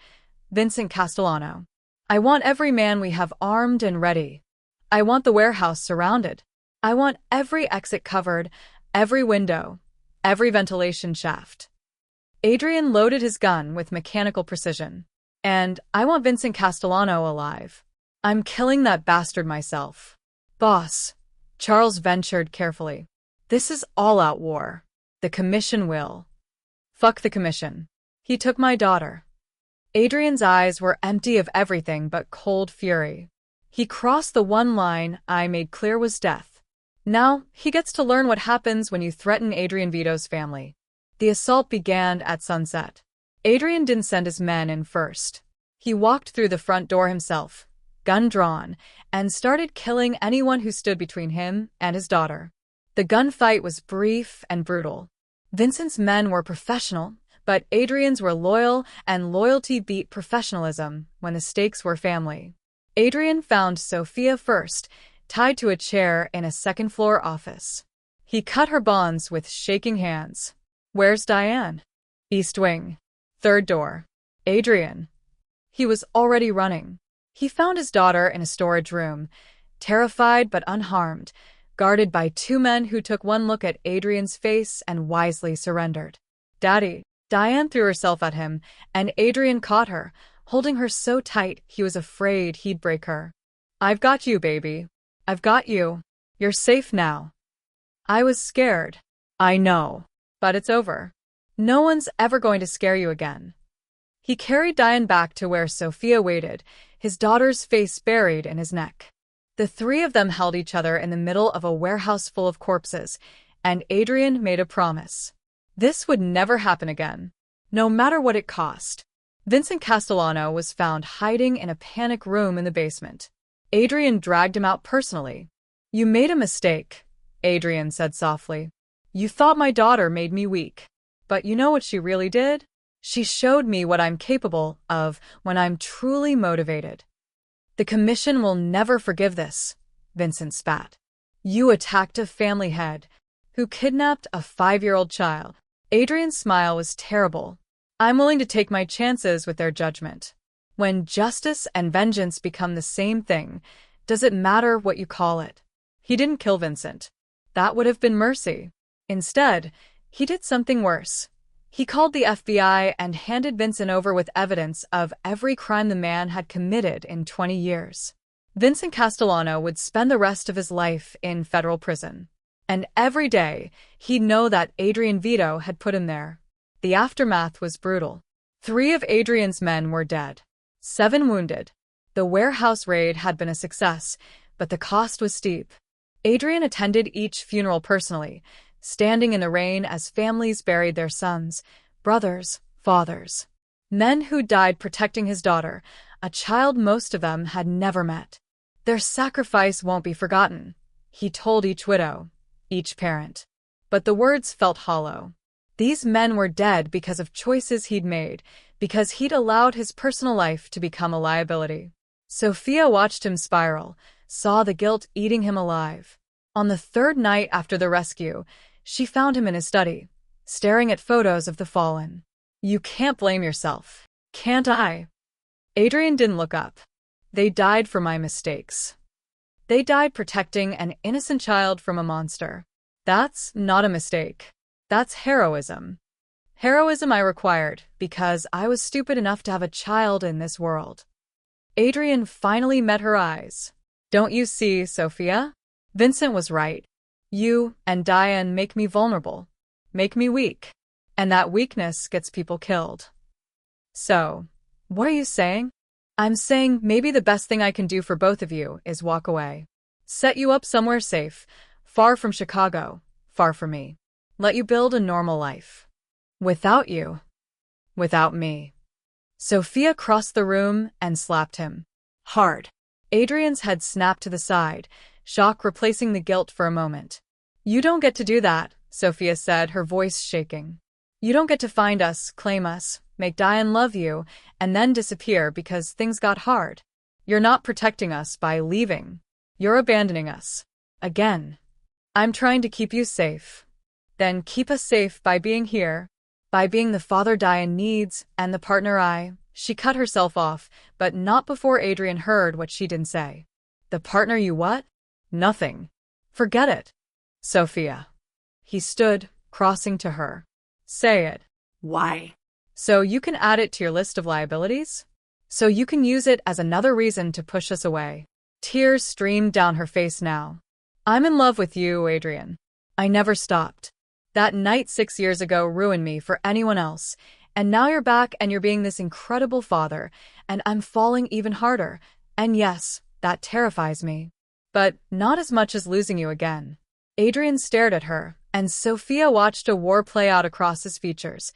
Vincent Castellano. I want every man we have armed and ready. I want the warehouse surrounded. I want every exit covered, every window, every ventilation shaft. Adrian loaded his gun with mechanical precision. And I want Vincent Castellano alive. I'm killing that bastard myself. Boss. Charles ventured carefully. This is all-out war. The commission will. Fuck the commission. He took my daughter. Adrian's eyes were empty of everything but cold fury. He crossed the one line I made clear was death. Now, he gets to learn what happens when you threaten Adrian Vito's family. The assault began at sunset. Adrian didn't send his men in first. He walked through the front door himself, gun drawn, and started killing anyone who stood between him and his daughter. The gunfight was brief and brutal. Vincent's men were professional, but Adrian's were loyal, and loyalty beat professionalism when the stakes were family. Adrian found Sophia first, tied to a chair in a second-floor office. He cut her bonds with shaking hands. Where's Diane? East wing. Third door. Adrian. He was already running. He found his daughter in a storage room, terrified but unharmed, guarded by two men who took one look at Adrian's face and wisely surrendered. "Daddy." Diane threw herself at him, and Adrian caught her, holding her so tight he was afraid he'd break her. "I've got you, baby. I've got you. You're safe now." "I was scared." "I know. But it's over. No one's ever going to scare you again." He carried Diane back to where Sophia waited, his daughter's face buried in his neck. The three of them held each other in the middle of a warehouse full of corpses, and Adrian made a promise. This would never happen again, no matter what it cost. Vincent Castellano was found hiding in a panic room in the basement. Adrian dragged him out personally. "You made a mistake," Adrian said softly. "You thought my daughter made me weak. But you know what she really did? She showed me what I'm capable of when I'm truly motivated." "The Commission will never forgive this," Vincent spat. "You attacked a family head who kidnapped a 5-year-old child." Adrian's smile was terrible. "I'm willing to take my chances with their judgment. When justice and vengeance become the same thing, does it matter what you call it?" He didn't kill Vincent. That would have been mercy. Instead, he did something worse. He called the FBI and handed Vincent over with evidence of every crime the man had committed in 20 years. Vincent Castellano would spend the rest of his life in federal prison. And every day, he'd know that Adrian Vito had put him there. The aftermath was brutal. 3 of Adrian's men were dead, 7 wounded. The warehouse raid had been a success, but the cost was steep. Adrian attended each funeral personally, standing in the rain as families buried their sons, brothers, fathers. Men who died protecting his daughter, a child most of them had never met. "Their sacrifice won't be forgotten," he told each widow, each parent. But the words felt hollow. These men were dead because of choices he'd made, because he'd allowed his personal life to become a liability. Sophia watched him spiral, saw the guilt eating him alive. On the 3rd night after the rescue, she found him in his study, staring at photos of the fallen. "You can't blame yourself, can't I?" Adrian didn't look up. "They died for my mistakes. They died protecting an innocent child from a monster. That's not a mistake. That's heroism. Heroism I required because I was stupid enough to have a child in this world." Adrian finally met her eyes. "Don't you see, Sophia? Vincent was right. You and Diane make me vulnerable, make me weak. And that weakness gets people killed." "So, what are you saying?" "I'm saying maybe the best thing I can do for both of you is walk away. Set you up somewhere safe, far from Chicago, far from me. Let you build a normal life. Without you. Without me." Sophia crossed the room and slapped him. Hard. Adrian's head snapped to the side, shock replacing the guilt for a moment. "You don't get to do that," Sophia said, her voice shaking. "You don't get to find us, claim us, make Diane love you, and then disappear because things got hard. You're not protecting us by leaving. You're abandoning us. Again. I'm trying to keep you safe. Then keep us safe by being here, by being the father Diane needs and the partner I—" She cut herself off, but not before Adrian heard what she didn't say. "The partner you what?" "Nothing. Forget it, Sophia." He stood, crossing to her. "Say it." "Why?" "So you can add it to your list of liabilities? So you can use it as another reason to push us away." Tears streamed down her face now. "I'm in love with you, Adrian. I never stopped. That night 6 years ago ruined me for anyone else, and now you're back and you're being this incredible father, and I'm falling even harder, and yes, that terrifies me. But not as much as losing you again." Adrian stared at her, and Sophia watched a war play out across his features,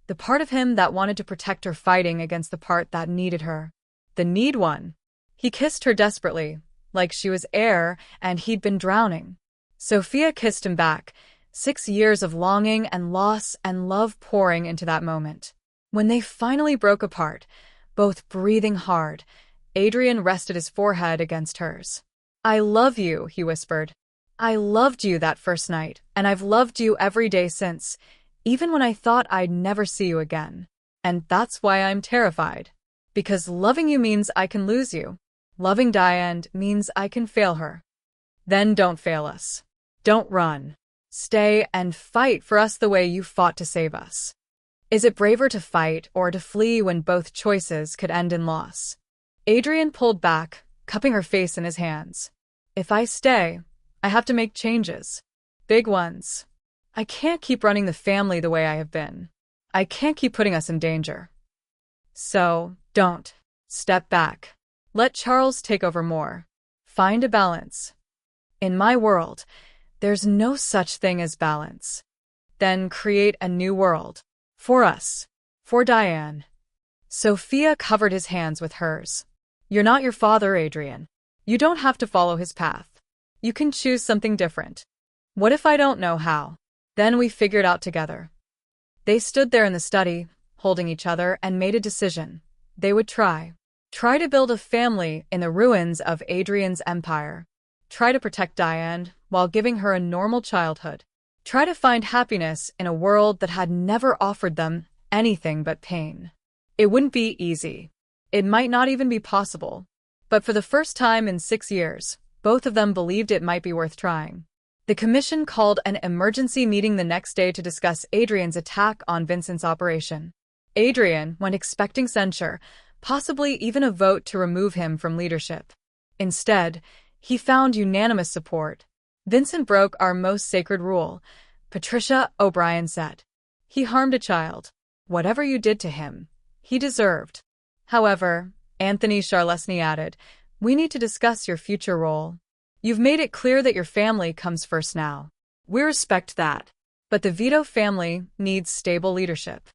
the part of him that wanted to protect her fighting against the part that needed her. The need one. He kissed her desperately, like she was air and he'd been drowning. Sophia kissed him back, 6 years of longing and loss and love pouring into that moment. When they finally broke apart, both breathing hard, Adrian rested his forehead against hers. "I love you," he whispered. "I loved you that first night, and I've loved you every day since, even when I thought I'd never see you again. And that's why I'm terrified. Because loving you means I can lose you. Loving Diane means I can fail her. Then don't fail us. Don't run. Stay and fight for us the way you fought to save us. Is it braver to fight or to flee when both choices could end in loss? Adrian pulled back, cupping her face in his hands. If I stay, I have to make changes. Big ones. I can't keep running the family the way I have been. I can't keep putting us in danger. So, don't. Step back. Let Charles take over more. Find a balance. In my world, there's no such thing as balance. Then create a new world. For us. For Diane. Sophia covered his hands with hers. You're not your father, Adrian. You don't have to follow his path. You can choose something different. What if I don't know how? Then we figure it out together. They stood there in the study, holding each other, and made a decision. They would try. Try to build a family in the ruins of Adrian's empire. Try to protect Diane while giving her a normal childhood. Try to find happiness in a world that had never offered them anything but pain. It wouldn't be easy. It might not even be possible. But for the first time in 6 years, both of them believed it might be worth trying. The commission called an emergency meeting the next day to discuss Adrian's attack on Vincent's operation. Adrian went expecting censure, possibly even a vote to remove him from leadership. Instead, he found unanimous support. Vincent broke our most sacred rule, Patricia O'Brien said. He harmed a child. Whatever you did to him, he deserved. However, Anthony Charlesny added, we need to discuss your future role. You've made it clear that your family comes first now. We respect that. But the Vito family needs stable leadership.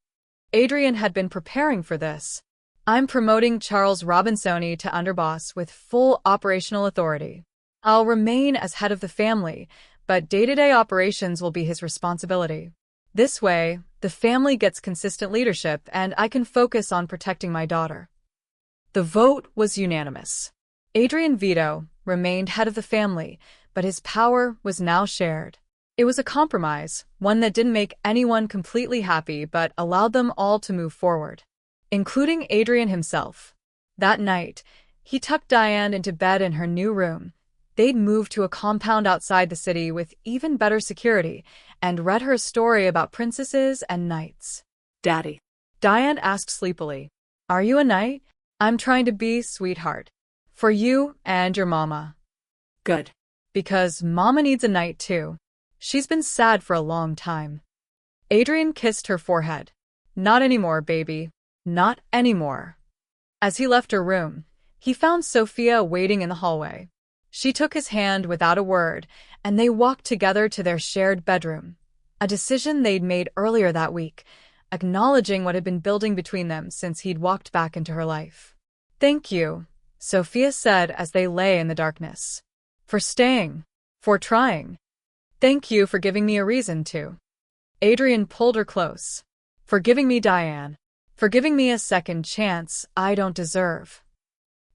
Adrian had been preparing for this. I'm promoting Charles Robinsoni to underboss with full operational authority. I'll remain as head of the family, but day-to-day operations will be his responsibility. This way, the family gets consistent leadership and I can focus on protecting my daughter. The vote was unanimous. Adrian Vito remained head of the family, but his power was now shared. It was a compromise, one that didn't make anyone completely happy but allowed them all to move forward, including Adrian himself. That night, he tucked Diane into bed in her new room. They'd moved to a compound outside the city with even better security and read her a story about princesses and knights. Daddy. Diane asked sleepily, Are you a knight? I'm trying to be, sweetheart. For you and your mama. Good. Because mama needs a knight too. She's been sad for a long time. Adrian kissed her forehead. Not anymore, baby. Not anymore. As he left her room, he found Sophia waiting in the hallway. She took his hand without a word, and they walked together to their shared bedroom, a decision they'd made earlier that week, acknowledging what had been building between them since he'd walked back into her life. Thank you, Sophia said as they lay in the darkness. For staying. For trying. Thank you for giving me a reason to. Adrian pulled her close. For giving me Diane. For giving me a second chance I don't deserve.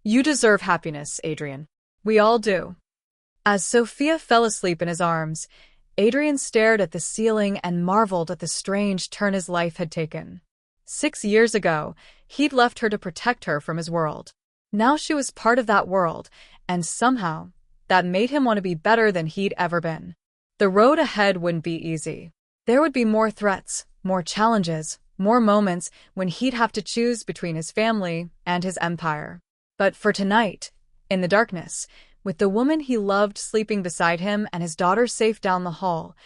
You deserve happiness, Adrian. We all do. As Sophia fell asleep in his arms, Adrian stared at the ceiling and marveled at the strange turn his life had taken. 6 years ago, he'd left her to protect her from his world. Now she was part of that world, and somehow, that made him want to be better than he'd ever been. The road ahead wouldn't be easy. There would be more threats, more challenges, more moments when he'd have to choose between his family and his empire. But for tonight, in the darkness, with the woman he loved sleeping beside him and his daughter safe down the hall,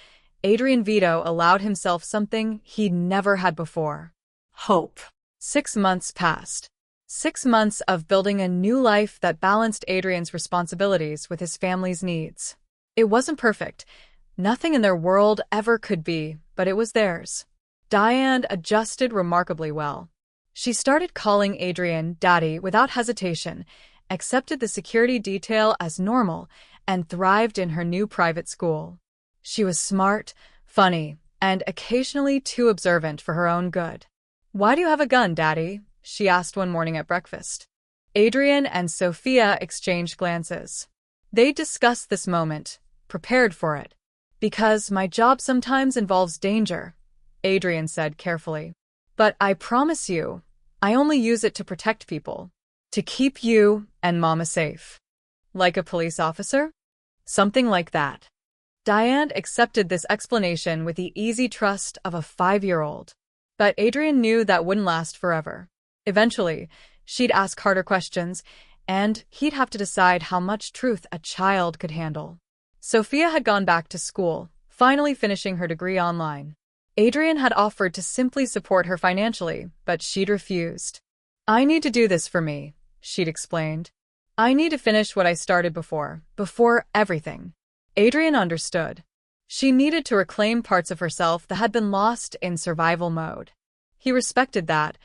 Adrian Vito allowed himself something he'd never had before. Hope. 6 months passed. 6 months of building a new life that balanced Adrian's responsibilities with his family's needs. It wasn't perfect. Nothing in their world ever could be, but it was theirs. Diane adjusted remarkably well. She started calling Adrian Daddy without hesitation, accepted the security detail as normal, and thrived in her new private school. She was smart, funny, and occasionally too observant for her own good. Why do you have a gun, Daddy? She asked one morning at breakfast. Adrian and Sophia exchanged glances. They discussed this moment, prepared for it. Because my job sometimes involves danger, Adrian said carefully. But I promise you, I only use it to protect people. To keep you and Mama safe. Like a police officer? Something like that. Diane accepted this explanation with the easy trust of a 5-year-old. But Adrian knew that wouldn't last forever. Eventually, she'd ask harder questions, and he'd have to decide how much truth a child could handle. Sophia had gone back to school, finally finishing her degree online. Adrian had offered to simply support her financially, but she'd refused. I need to do this for me, she'd explained. I need to finish what I started before everything. Adrian understood. She needed to reclaim parts of herself that had been lost in survival mode. He respected that,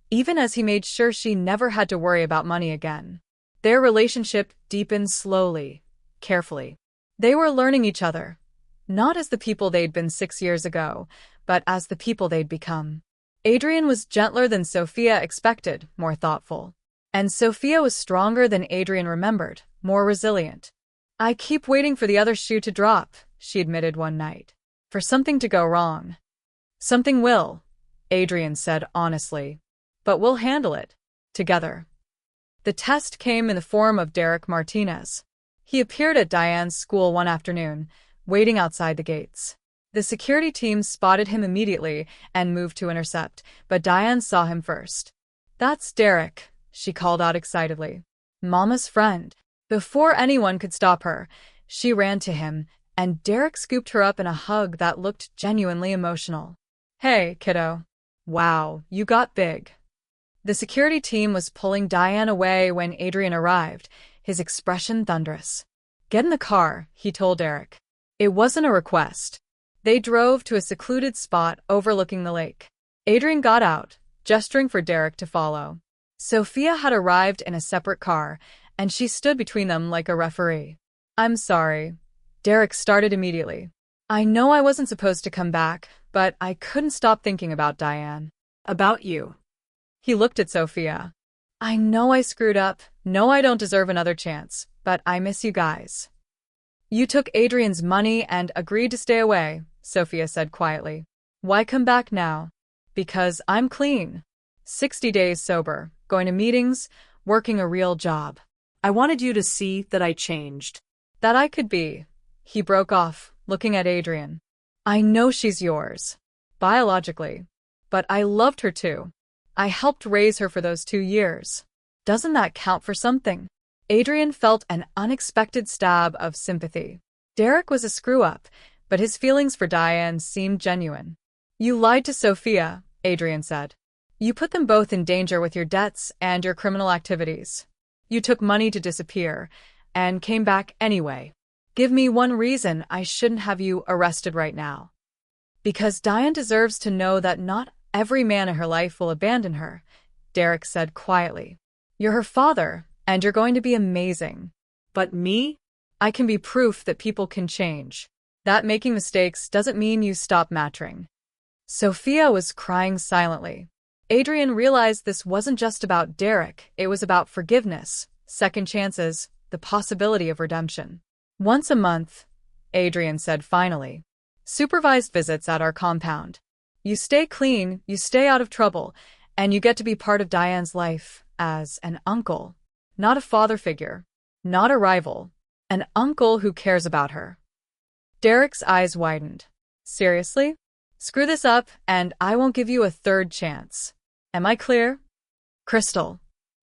even as he made sure she never had to worry about money again. Their relationship deepened slowly, carefully. They were learning each other, not as the people they'd been 6 years ago, but as the people they'd become. Adrian was gentler than Sophia expected, more thoughtful. And Sophia was stronger than Adrian remembered, more resilient. I keep waiting for the other shoe to drop, she admitted one night. For something to go wrong. Something will, Adrian said honestly. But we'll handle it. Together. The test came in the form of Derek Martinez. He appeared at Diane's school one afternoon, waiting outside the gates. The security team spotted him immediately and moved to intercept, but Diane saw him first. That's Derek, she called out excitedly. Mama's friend. Before anyone could stop her, she ran to him, and Derek scooped her up in a hug that looked genuinely emotional. Hey, kiddo. Wow, you got big. The security team was pulling Diane away when Adrian arrived, his expression thunderous. Get in the car, he told Derek. It wasn't a request. They drove to a secluded spot overlooking the lake. Adrian got out, gesturing for Derek to follow. Sophia had arrived in a separate car, and she stood between them like a referee. I'm sorry. Derek started immediately. I know I wasn't supposed to come back, but I couldn't stop thinking about Diane. About you. He looked at Sophia. I know I screwed up, know I don't deserve another chance, but I miss you guys. You took Adrian's money and agreed to stay away, Sophia said quietly. Why come back now? Because I'm clean. 60 days sober, going to meetings, working a real job. I wanted you to see that I changed. That I could be. He broke off, looking at Adrian. I know she's yours. Biologically. But I loved her too. I helped raise her for those 2 years. Doesn't that count for something? Adrian felt an unexpected stab of sympathy. Derek was a screw-up, but his feelings for Diane seemed genuine. You lied to Sophia, Adrian said. You put them both in danger with your debts and your criminal activities. You took money to disappear, and came back anyway. Give me one reason I shouldn't have you arrested right now. Because Diane deserves to know that not every man in her life will abandon her, Derek said quietly. You're her father, and you're going to be amazing. But me? I can be proof that people can change. That making mistakes doesn't mean you stop mattering. Sophia was crying silently. Adrian realized this wasn't just about Derek, it was about forgiveness, second chances, the possibility of redemption. Once a month, Adrian said finally. Supervised visits at our compound. You stay clean, you stay out of trouble, and you get to be part of Diane's life as an uncle. Not a father figure. Not a rival. An uncle who cares about her. Derek's eyes widened. Seriously? Screw this up, and I won't give you a third chance. Am I clear? Crystal.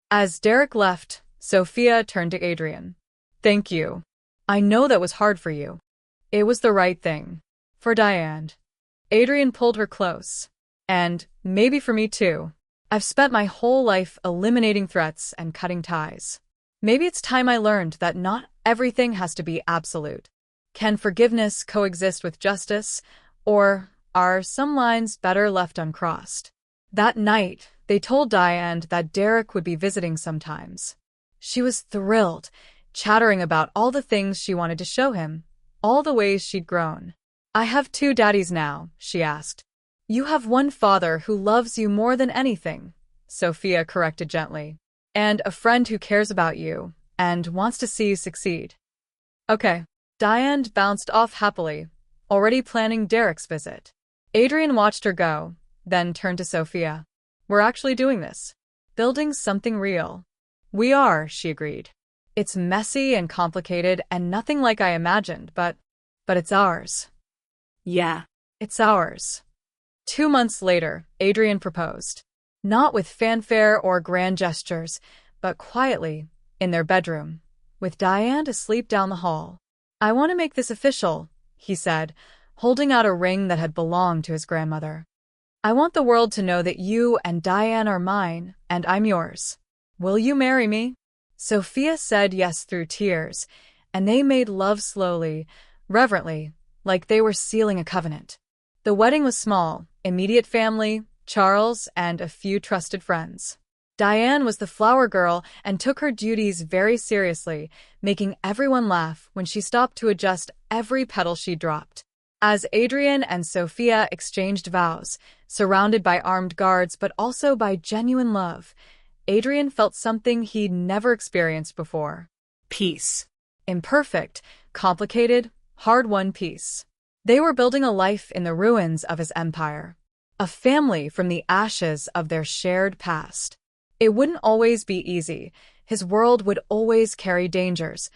As Derek left, Sophia turned to Adrian. Thank you. I know that was hard for you. It was the right thing. For Diane. Adrian pulled her close. And maybe for me too. I've spent my whole life eliminating threats and cutting ties. Maybe it's time I learned that not everything has to be absolute. Can forgiveness coexist with justice, or are some lines better left uncrossed? That night, they told Diane that Derek would be visiting sometimes. She was thrilled, chattering about all the things she wanted to show him, all the ways she'd grown. I have 2 daddies now, she asked. You have one father who loves you more than anything, Sophia corrected gently, and a friend who cares about you and wants to see you succeed. Okay. Diane bounced off happily, already planning Derek's visit. Adrian watched her go, then turned to Sophia. We're actually doing this. Building something real. We are, she agreed. It's messy and complicated and nothing like I imagined, but it's ours. Yeah. It's ours. 2 months later, Adrian proposed. Not with fanfare or grand gestures, but quietly, in their bedroom, with Diane asleep down the hall. I want to make this official, he said, holding out a ring that had belonged to his grandmother. I want the world to know that you and Diane are mine, and I'm yours. Will you marry me? Sophia said yes through tears, and they made love slowly, reverently, like they were sealing a covenant. The wedding was small, immediate family, Charles, and a few trusted friends. Diane was the flower girl and took her duties very seriously, making everyone laugh when she stopped to adjust every petal she dropped. As Adrian and Sophia exchanged vows, surrounded by armed guards but also by genuine love, Adrian felt something he'd never experienced before. Peace. Imperfect, complicated, hard-won peace. They were building a life in the ruins of his empire. A family from the ashes of their shared past. It wouldn't always be easy. His world would always carry dangers,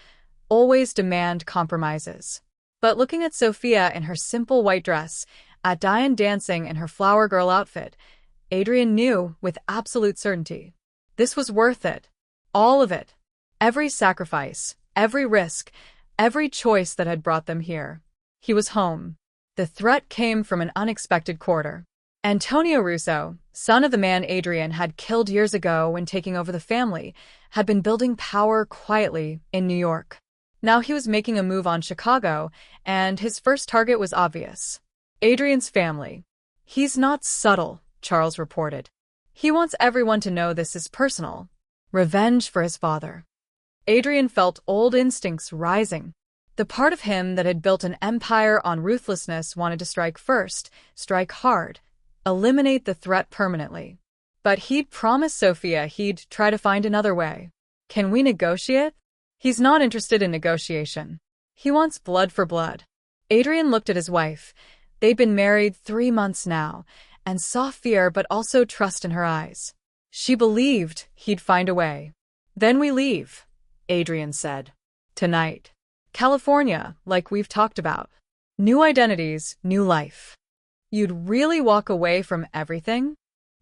always demand compromises. But looking at Sophia in her simple white dress, at Diane dancing in her flower girl outfit, Adrian knew with absolute certainty. This was worth it. All of it. Every sacrifice, every risk, every choice that had brought them here. He was home. The threat came from an unexpected quarter. Antonio Russo, son of the man Adrian had killed years ago when taking over the family, had been building power quietly in New York. Now he was making a move on Chicago, and his first target was obvious. Adrian's family. He's not subtle, Charles reported. He wants everyone to know this is personal. Revenge for his father. Adrian felt old instincts rising. The part of him that had built an empire on ruthlessness wanted to strike first, strike hard, eliminate the threat permanently. But he'd promised Sophia he'd try to find another way. Can we negotiate? He's not interested in negotiation. He wants blood for blood. Adrian looked at his wife. They'd been married 3 months now, and saw fear but also trust in her eyes. She believed he'd find a way. Then we leave, Adrian said. Tonight. California, like we've talked about. New identities, new life. You'd really walk away from everything?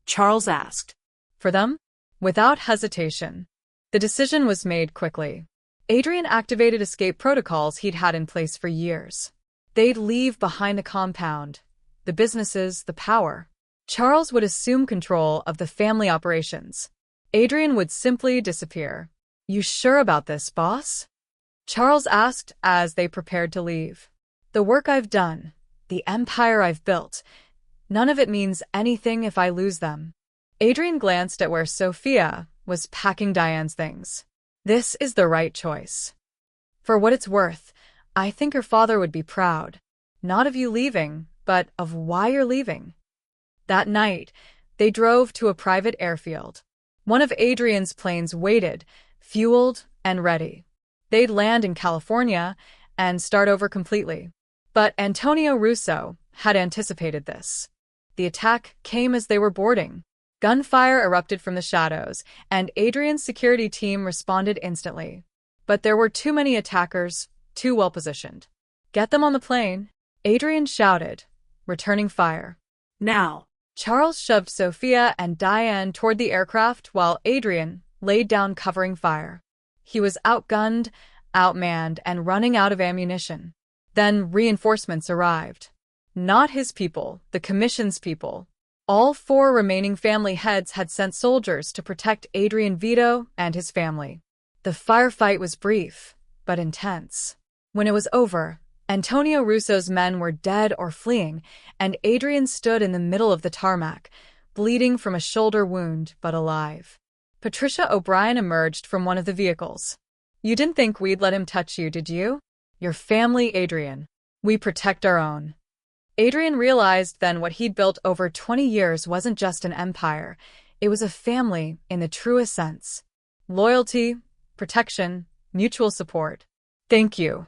Charles asked. For them? Without hesitation. The decision was made quickly. Adrian activated escape protocols he'd had in place for years. They'd leave behind the compound, the businesses, the power. Charles would assume control of the family operations. Adrian would simply disappear. You sure about this, boss? Charles asked as they prepared to leave. The work I've done, the empire I've built, none of it means anything if I lose them. Adrian glanced at where Sophia was packing Diane's things. This is the right choice. For what it's worth, I think her father would be proud. Not of you leaving, but of why you're leaving. That night, they drove to a private airfield. One of Adrian's planes waited, fueled and ready. They'd land in California and start over completely. But Antonio Russo had anticipated this. The attack came as they were boarding. Gunfire erupted from the shadows, and Adrian's security team responded instantly. But there were too many attackers, too well positioned. Get them on the plane, Adrian shouted, returning fire. Now. Charles shoved Sophia and Diane toward the aircraft while Adrian laid down covering fire. He was outgunned, outmanned, and running out of ammunition. Then reinforcements arrived. Not his people, the Commission's people. All 4 remaining family heads had sent soldiers to protect Adrian Vito and his family. The firefight was brief, but intense. When it was over, Antonio Russo's men were dead or fleeing, and Adrian stood in the middle of the tarmac, bleeding from a shoulder wound but alive. Patricia O'Brien emerged from one of the vehicles. You didn't think we'd let him touch you, did you? Your family, Adrian. We protect our own. Adrian realized then what he'd built over 20 years wasn't just an empire. It was a family in the truest sense. Loyalty, protection, mutual support. Thank you.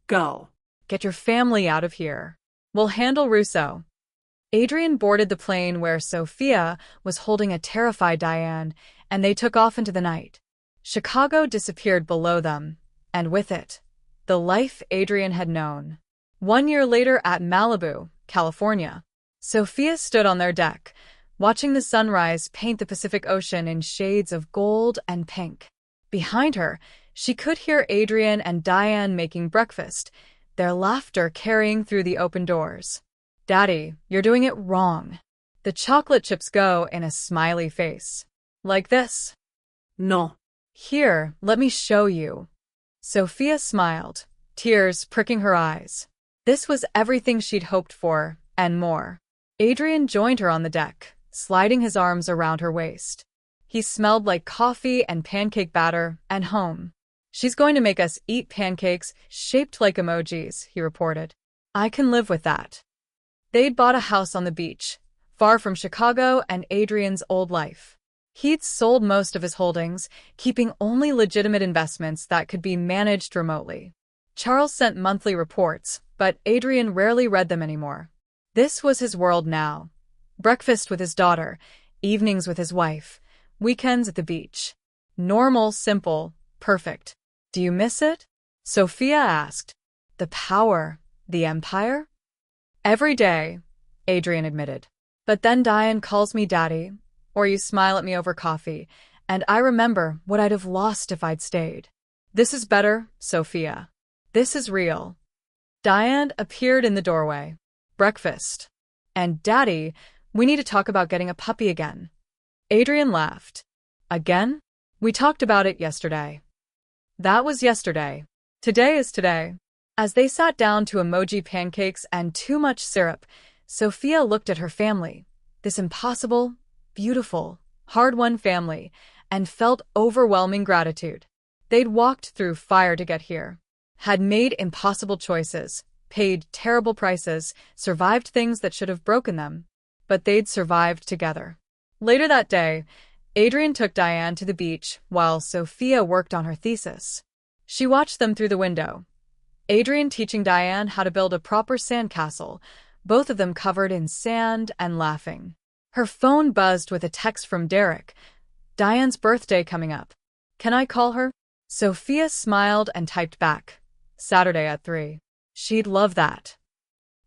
Go. Get your family out of here. We'll handle Russo. Adrian boarded the plane where Sophia was holding a terrified Diane, and they took off into the night. Chicago disappeared below them, and with it, the life Adrian had known. 1 year later at Malibu, California, Sophia stood on their deck, watching the sunrise paint the Pacific Ocean in shades of gold and pink. Behind her, she could hear Adrian and Diane making breakfast, their laughter carrying through the open doors. "Daddy, you're doing it wrong." The chocolate chips go in a smiley face. "Like this." No. "Here, let me show you." Sophia smiled, tears pricking her eyes. This was everything she'd hoped for, and more. Adrian joined her on the deck, sliding his arms around her waist. He smelled like coffee and pancake batter and home. "She's going to make us eat pancakes shaped like emojis," he reported. "I can live with that." They'd bought a house on the beach, far from Chicago and Adrian's old life. He'd sold most of his holdings, keeping only legitimate investments that could be managed remotely. Charles sent monthly reports, but Adrian rarely read them anymore. This was his world now. Breakfast with his daughter, evenings with his wife, weekends at the beach. Normal, simple, perfect. "Do you miss it?" Sophia asked. "The power, the empire?" "Every day," Adrian admitted. "But then Diane calls me daddy, or you smile at me over coffee, and I remember what I'd have lost if I'd stayed." "This is better, Sophia. This is real." Diane appeared in the doorway. "Breakfast. And Daddy, we need to talk about getting a puppy again." Adrian laughed. "Again? We talked about it yesterday." "That was yesterday. Today is today." As they sat down to emoji pancakes and too much syrup, Sophia looked at her family, this impossible, beautiful, hard-won family, and felt overwhelming gratitude. They'd walked through fire to get here, had made impossible choices, paid terrible prices, survived things that should have broken them, but they'd survived together. Later that day, Adrian took Diane to the beach while Sophia worked on her thesis. She watched them through the window, Adrian teaching Diane how to build a proper sandcastle, both of them covered in sand and laughing. Her phone buzzed with a text from Derek. "Diane's birthday coming up. Can I call her?" Sophia smiled and typed back, "Saturday at 3. She'd love that."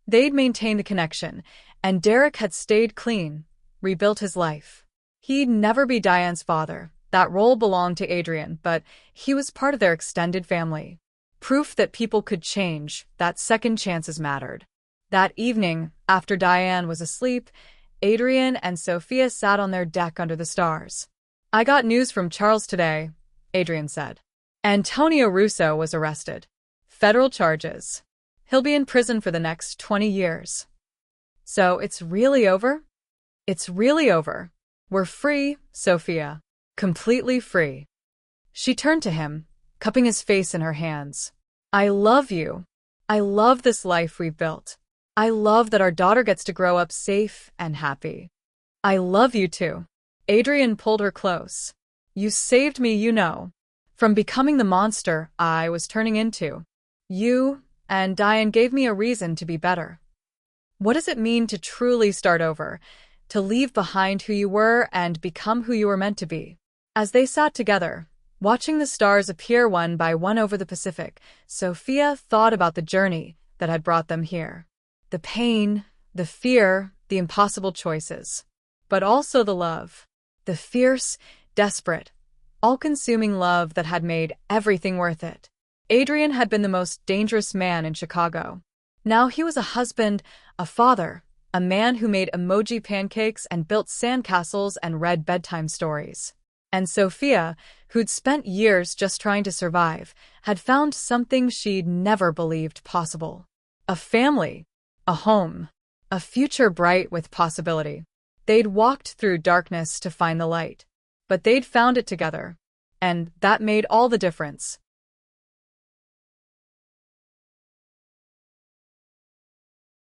They'd maintained the connection, and Derek had stayed clean, rebuilt his life. He'd never be Diane's father. That role belonged to Adrian, but he was part of their extended family. Proof that people could change, that second chances mattered. That evening, after Diane was asleep, Adrian and Sophia sat on their deck under the stars. "I got news from Charles today," Adrian said. "Antonio Russo was arrested. Federal charges. He'll be in prison for the next 20 years. So it's really over?" "It's really over. We're free, Sophia. Completely free." She turned to him, cupping his face in her hands. "I love you. I love this life we've built. I love that our daughter gets to grow up safe and happy. I love you too." Adrian pulled her close. "You saved me, you know, from becoming the monster I was turning into. You and Diane gave me a reason to be better." "What does it mean to truly start over, to leave behind who you were and become who you were meant to be?" As they sat together, watching the stars appear one by one over the Pacific, Sophia thought about the journey that had brought them here. The pain, the fear, the impossible choices. But also the love. The fierce, desperate, all-consuming love that had made everything worth it. Adrian had been the most dangerous man in Chicago. Now he was a husband, a father, a man who made emoji pancakes and built sandcastles and read bedtime stories. And Sophia, who'd spent years just trying to survive, had found something she'd never believed possible. A family, a home, a future bright with possibility. They'd walked through darkness to find the light, but they'd found it together, and that made all the difference.